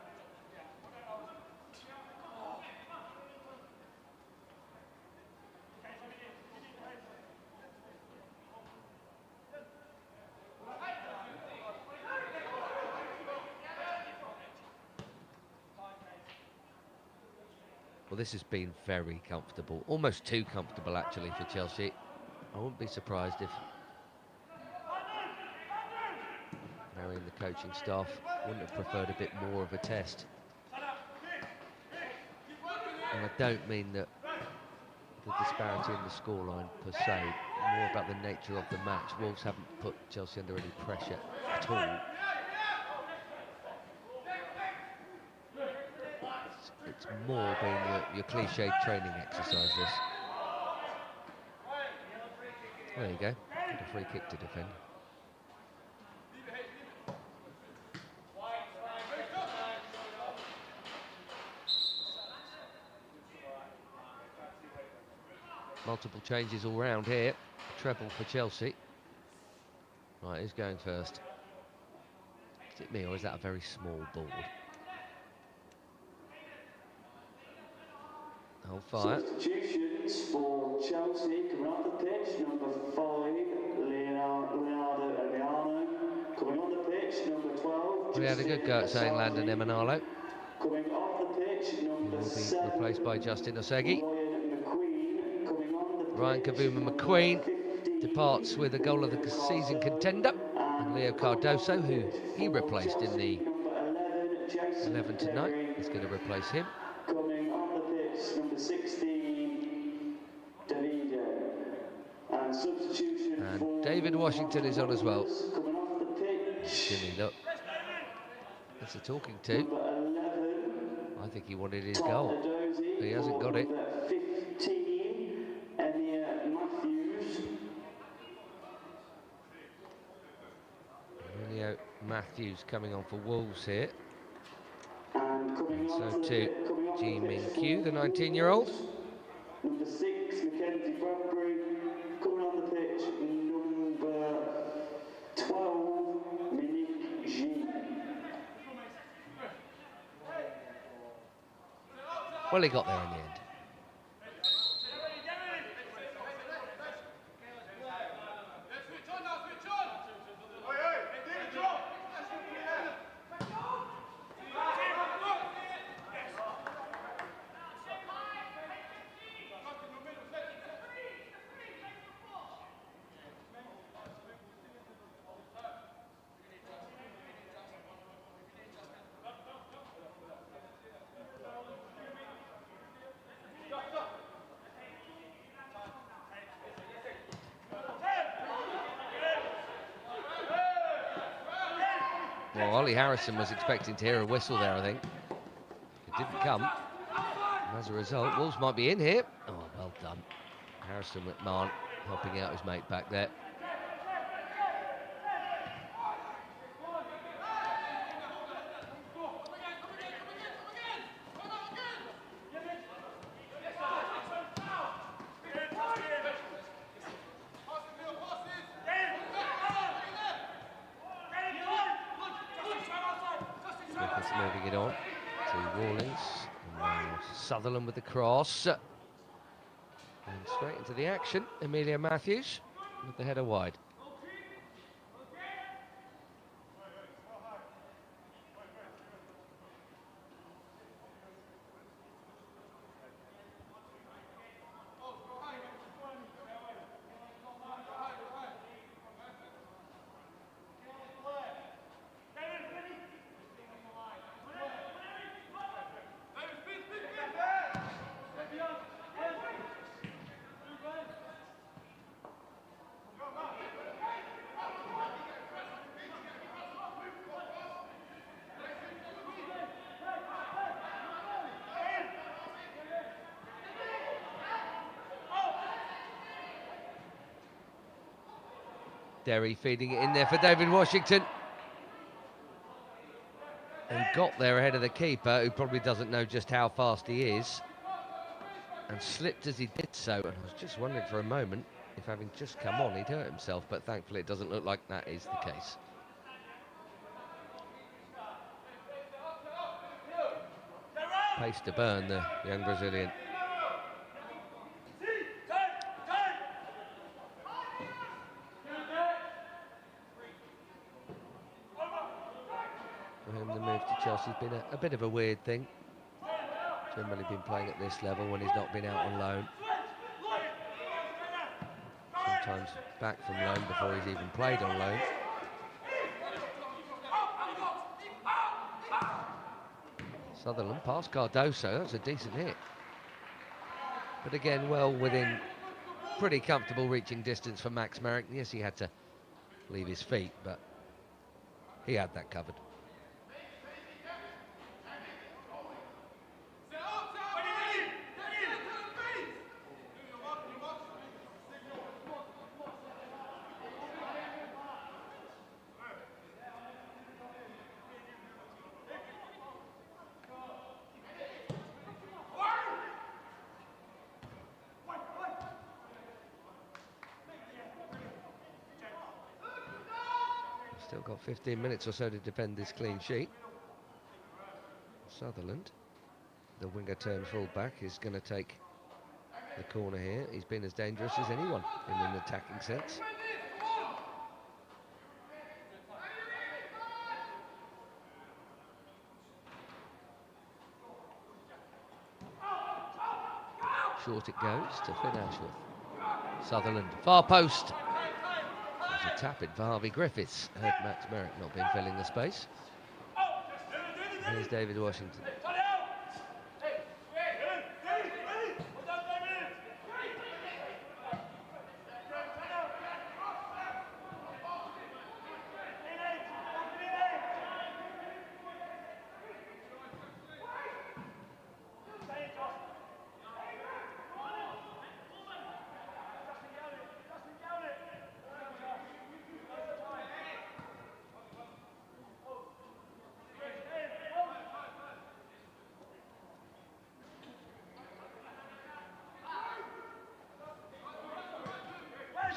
Well, this has been very comfortable, almost too comfortable actually for Chelsea. I wouldn't be surprised if Harry and the coaching staff wouldn't have preferred a bit more of a test. And I don't mean that the disparity in the scoreline per se, more about the nature of the match. Wolves haven't put Chelsea under any pressure at all. It's more being your cliched training exercise, this. There you go, get a free kick to defend. Multiple changes all round here. Treble for Chelsea. Right, who's going first? Is it me or is that a very small board? Hold fire. Substitutions for Chelsea coming off the pitch. Number 5, Leonardo Emiliano. Coming on the pitch, number 12. We had a good go at saying Landon Emanalo. Coming off the pitch, number 7. He will be replaced by Justin Osegi. Ryan Kavuma McQueen departs with a goal of the season contender. And Leo Cardoso, who he replaced in the 11 tonight, is going to replace him. Coming on the pitch, number 16, Davide. And substitution and David Washington is on as well. Coming off the pitch. Jimmy, look. That's a talking to. 11, I think he wanted his goal. But he hasn't got it. 15, Matthews. Emilio Matthews coming on for Wolves here. And so too, Ji Min Kyu, the 19-year-old. Number 6, Mackenzie Bradbury. Coming on the pitch, number 12, Minik G. Well, he got there in the end. Well, Ollie Harrison was expecting to hear a whistle there, I think. It didn't come. And as a result, Wolves might be in here. Oh, well done. Harrison McMahon helping out his mate back there. Moving it on to Rawlings, and now Sutherland with the cross, and straight into the action. Emilio Matthews with the header wide. Derry feeding it in there for David Washington. And got there ahead of the keeper, who probably doesn't know just how fast he is. And slipped as he did so. And I was just wondering for a moment if, having just come on, he'd hurt himself. But thankfully it doesn't look like that is the case. Pace to burn, the young Brazilian. For him, the move to Chelsea's been a bit of a weird thing. Generally been playing at this level when he's not been out on loan. Sometimes back from loan before he's even played on loan. Sutherland past Cardoso, that's a decent hit. But again, well within pretty comfortable reaching distance for Max Merrick. Yes, he had to leave his feet, but he had that covered. Still got 15 minutes or so to defend this clean sheet. Sutherland, the winger turned full-back, is going to take the corner here. He's been as dangerous as anyone in an attacking sense. Short it goes to Finn Ashworth. Sutherland, far post. There's a tap-in for Harvey Griffiths. Heard Max Merrick not been filling the space. Here's David Washington.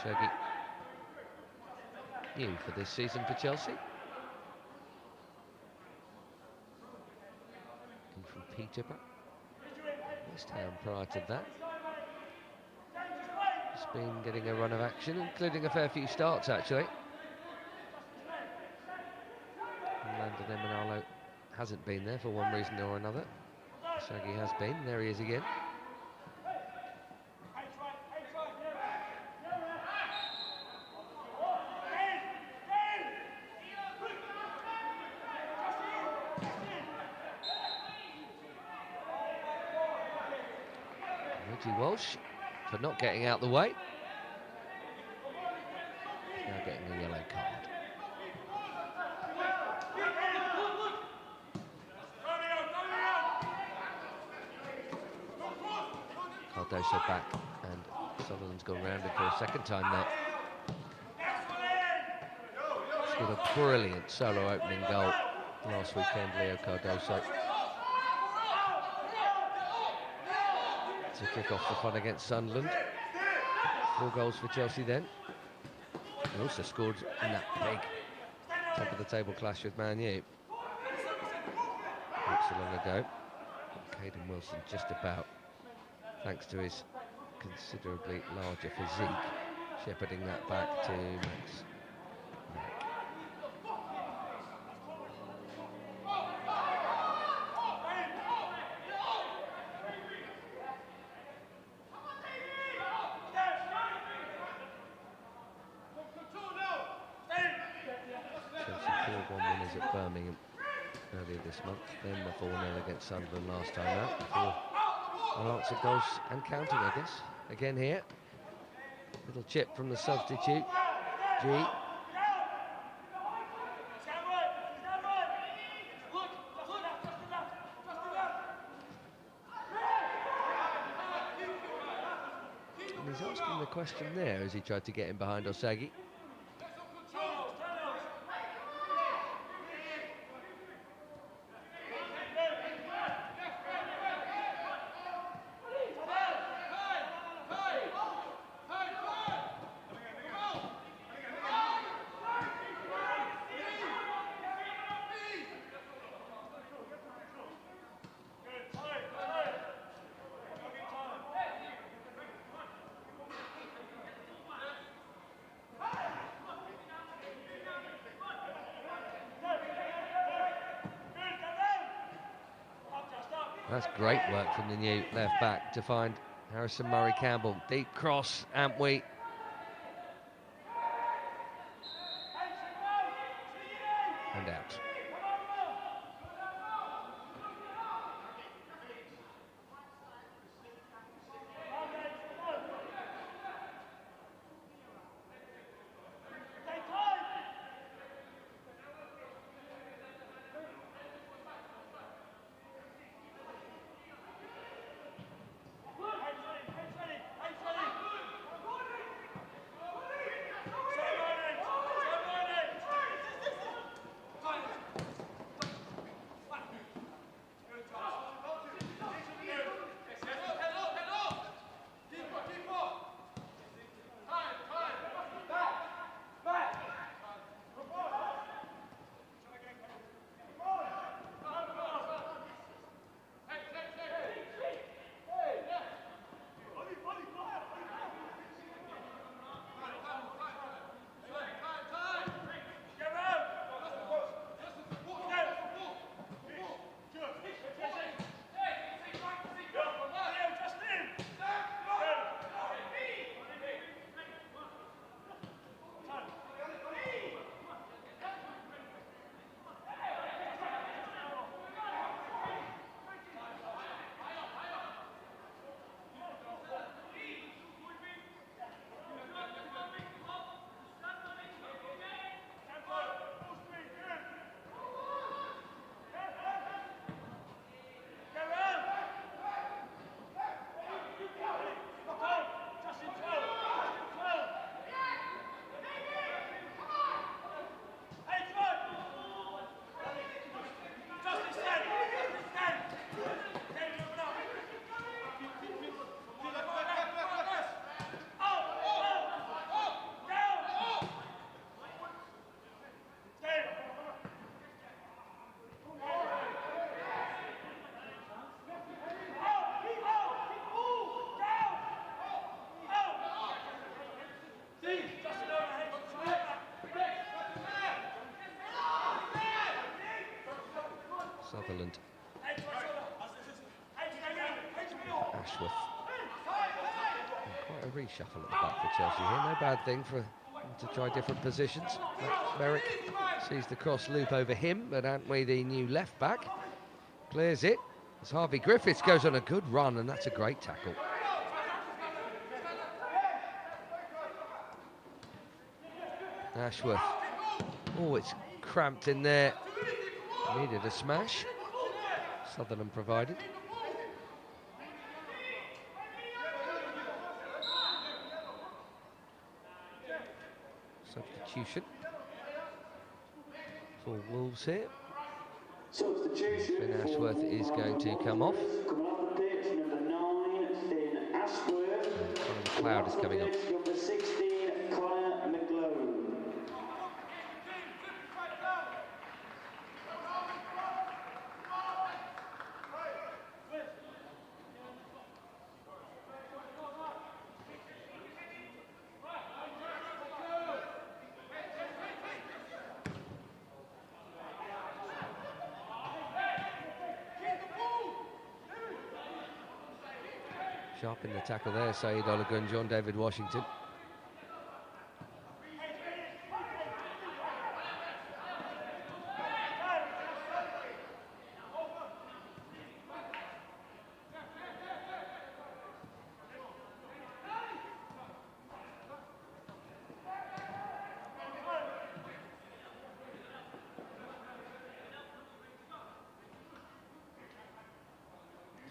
Shaggy, new for this season for Chelsea. Come from Peterborough. West Ham prior to that. He's been getting a run of action, including a fair few starts actually. And Landon Emanalo hasn't been there for one reason or another. Shaggy has been. There he is again. Walsh for not getting out the way. Now getting a yellow card. Cardoso back, and Sutherland's gone round it for a second time there. Scored a brilliant solo opening goal last weekend, Leo Cardoso. To kick off the fun against Sunderland. 4 goals for Chelsea then. He also scored in that big top of the table clash with Man U not so long ago. Caden Wilson just about, thanks to his considerably larger physique, shepherding that back to Max. Earlier this month, then the 4-0 against Sunderland last time out, before unanswered goals and counting, I guess. Again here, little chip from the substitute, G. And he's asking the question there as he tried to get in behind Osagi. That's great work from the new left back to find Harrison Murray-Campbell. Deep cross, Antwi. And out. Sutherland. Ashworth. Quite a reshuffle at the back for Chelsea here. No bad thing for them to try different positions. Merrick sees the cross loop over him, but Antwi, the new left back, clears it. As Harvey Griffiths goes on a good run, and that's a great tackle. Ashworth. Oh, it's cramped in there. Needed a smash. Sutherland provided. Substitution for Wolves here. Finn Ashworth is going to come off. And Cloud is coming up. Sharp in the tackle there, Saeed Olagun, John David Washington.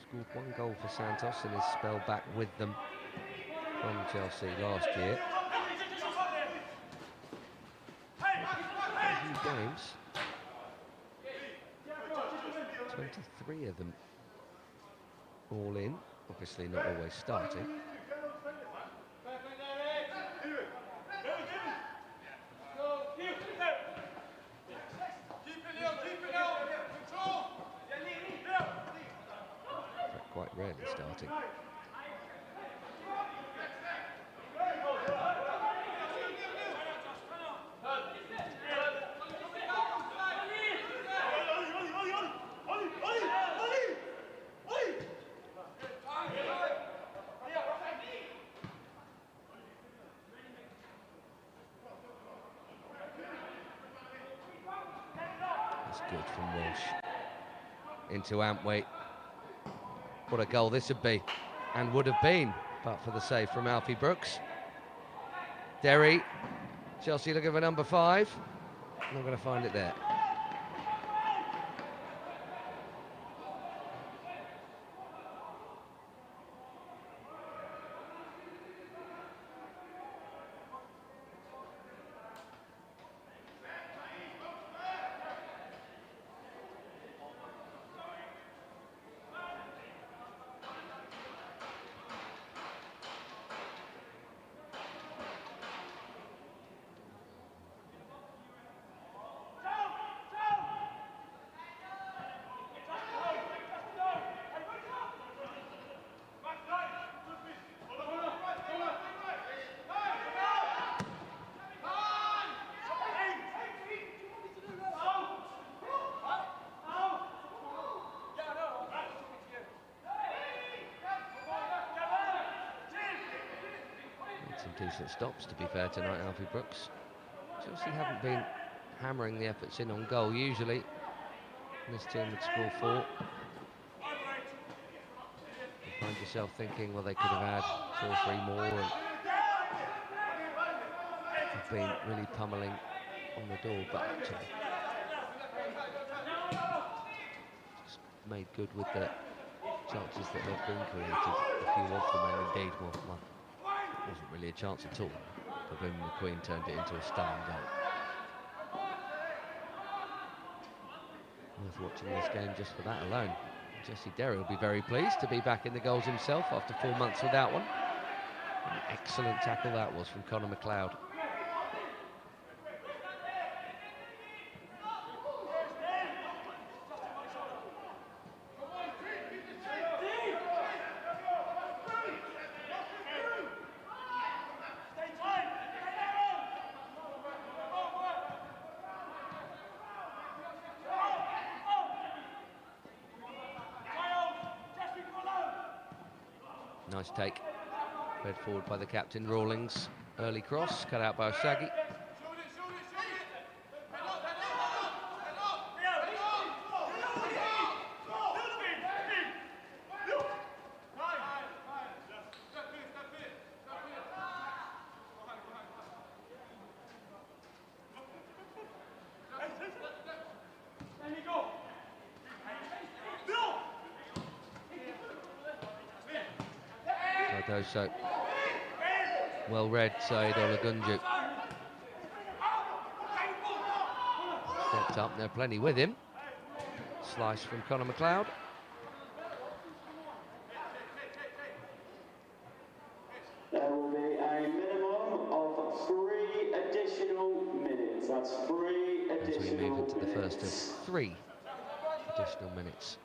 Scored one goal for Santos in his spell back with them from Chelsea last year. 20 games, 23 of them all in, obviously not always starting. Quite rarely starting. good from Walsh. Into Antway. What a goal this would be, and would have been, but for the save from Alfie Brooks. Derry, Chelsea looking for number 5. Not going to find it there. Decent stops, to be fair, tonight, Alfie Brooks. Chelsea haven't been hammering the efforts in on goal, usually. This team would score 4. You find yourself thinking, well, they could have had 2 or 3 more, and have been really pummeling on the door, but just made good with the chances that have been created. A few of them, and indeed, well, wasn't really a chance at all. But then McQueen turned it into a stunning goal. Worth watching this game just for that alone. Jesse Derry will be very pleased to be back in the goals himself after 4 months without one. An excellent tackle that was from Conor McLeod. Nice take, fed forward by the captain, Rawlings. Early cross, cut out by Oshagi. So well read, Saeed Olagunju. Stepped up, there plenty with him. Slice from Conor McLeod. There will be a minimum of 3 additional minutes. That's 3 additional minutes. As we move into the first of 3 additional minutes.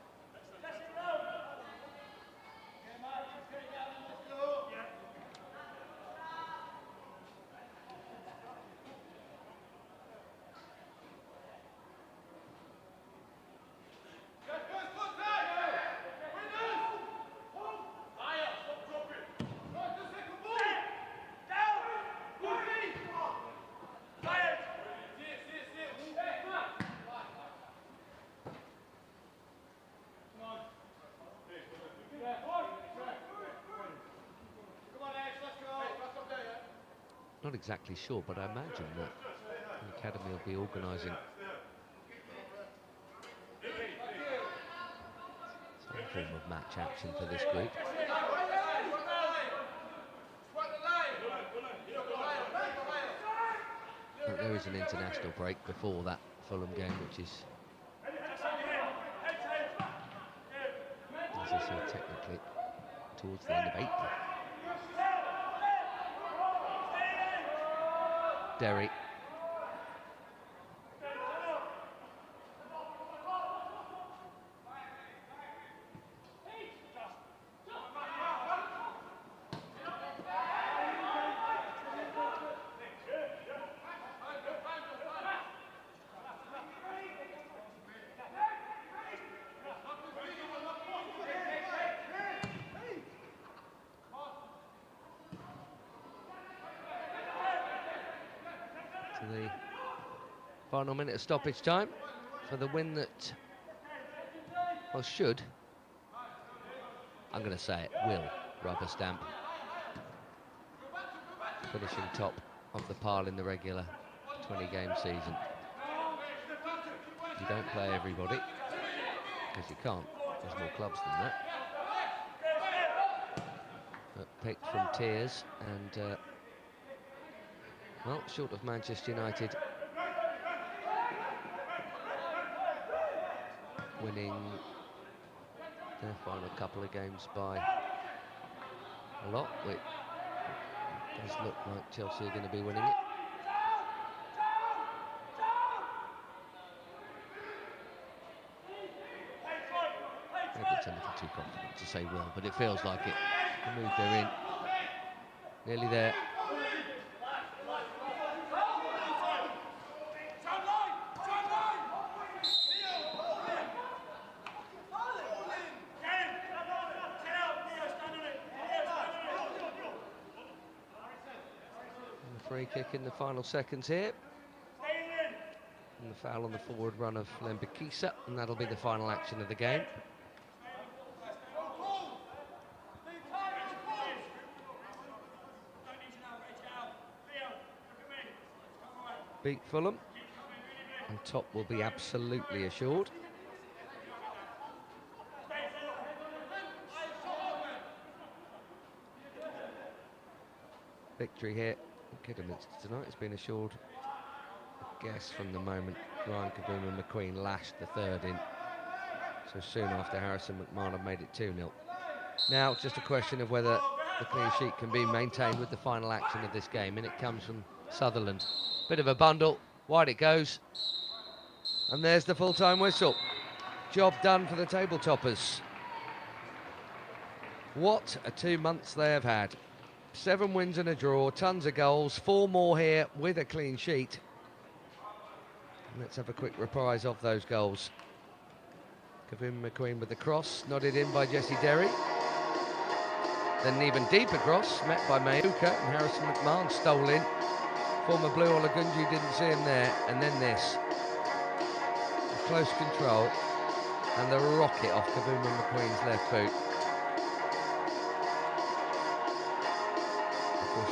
Not exactly sure, but I imagine that the Academy will be organising some form of match action for this group. But there is an international break before that Fulham game, which is, as I say, technically towards the end of April. Derry. The final minute of stoppage time. for the win that, well, should, I'm going to say it, will rubber stamp finishing top of the pile in the regular 20-game season. You don't play everybody, because you can't. There's more clubs than that. But picked from tiers and, well, short of Manchester United winning their final couple of games by a lot, it does look like Chelsea are going to be winning it. Maybe it's a little too confident to say will, but it feels like it. The move they're in, nearly there. Free kick in the final seconds here. And the foul on the forward run of Lembikisa, and that'll be the final action of the game. Beat Fulham, and top will be absolutely assured. Victory here. Kidderminster tonight has been assured, I guess, from the moment Ryan Kavuma-McQueen lashed the third in so soon after Harrison McMahon made it 2-0. Now it's just a question of whether the clean sheet can be maintained with the final action of this game, and it comes from Sutherland. Bit of a bundle, wide it goes, and there's the full-time whistle. Job done for the table toppers. What a 2 months they have had. 7 wins and a draw, tons of goals, 4 more here with a clean sheet. And let's have a quick reprise of those goals. Kavuma-McQueen with the cross, nodded in by Jesse Derry. Then an even deeper cross, met by Mayuka, and Harrison McMahon stole in. Former Blue Olagunju didn't see him there, and then this. Close control, and the rocket off Kavuma-McQueen's left boot.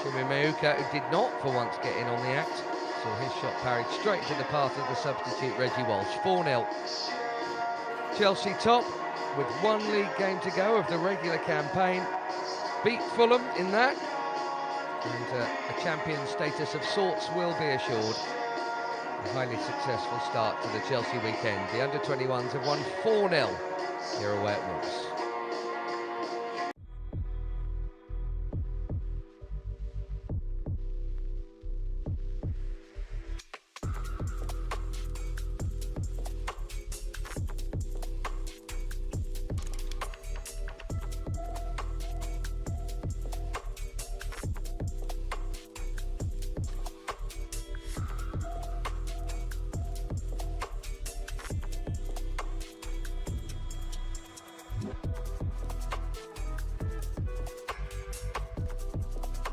Shimi Mayuka, who did not for once get in on the act, saw his shot parried straight to the path of the substitute Reggie Walsh. 4-0. Chelsea top with 1 league game to go of the regular campaign. Beat Fulham in that, and a champion status of sorts will be assured. A highly successful start to the Chelsea weekend. The under-21s have won 4-0 here away at Wolves.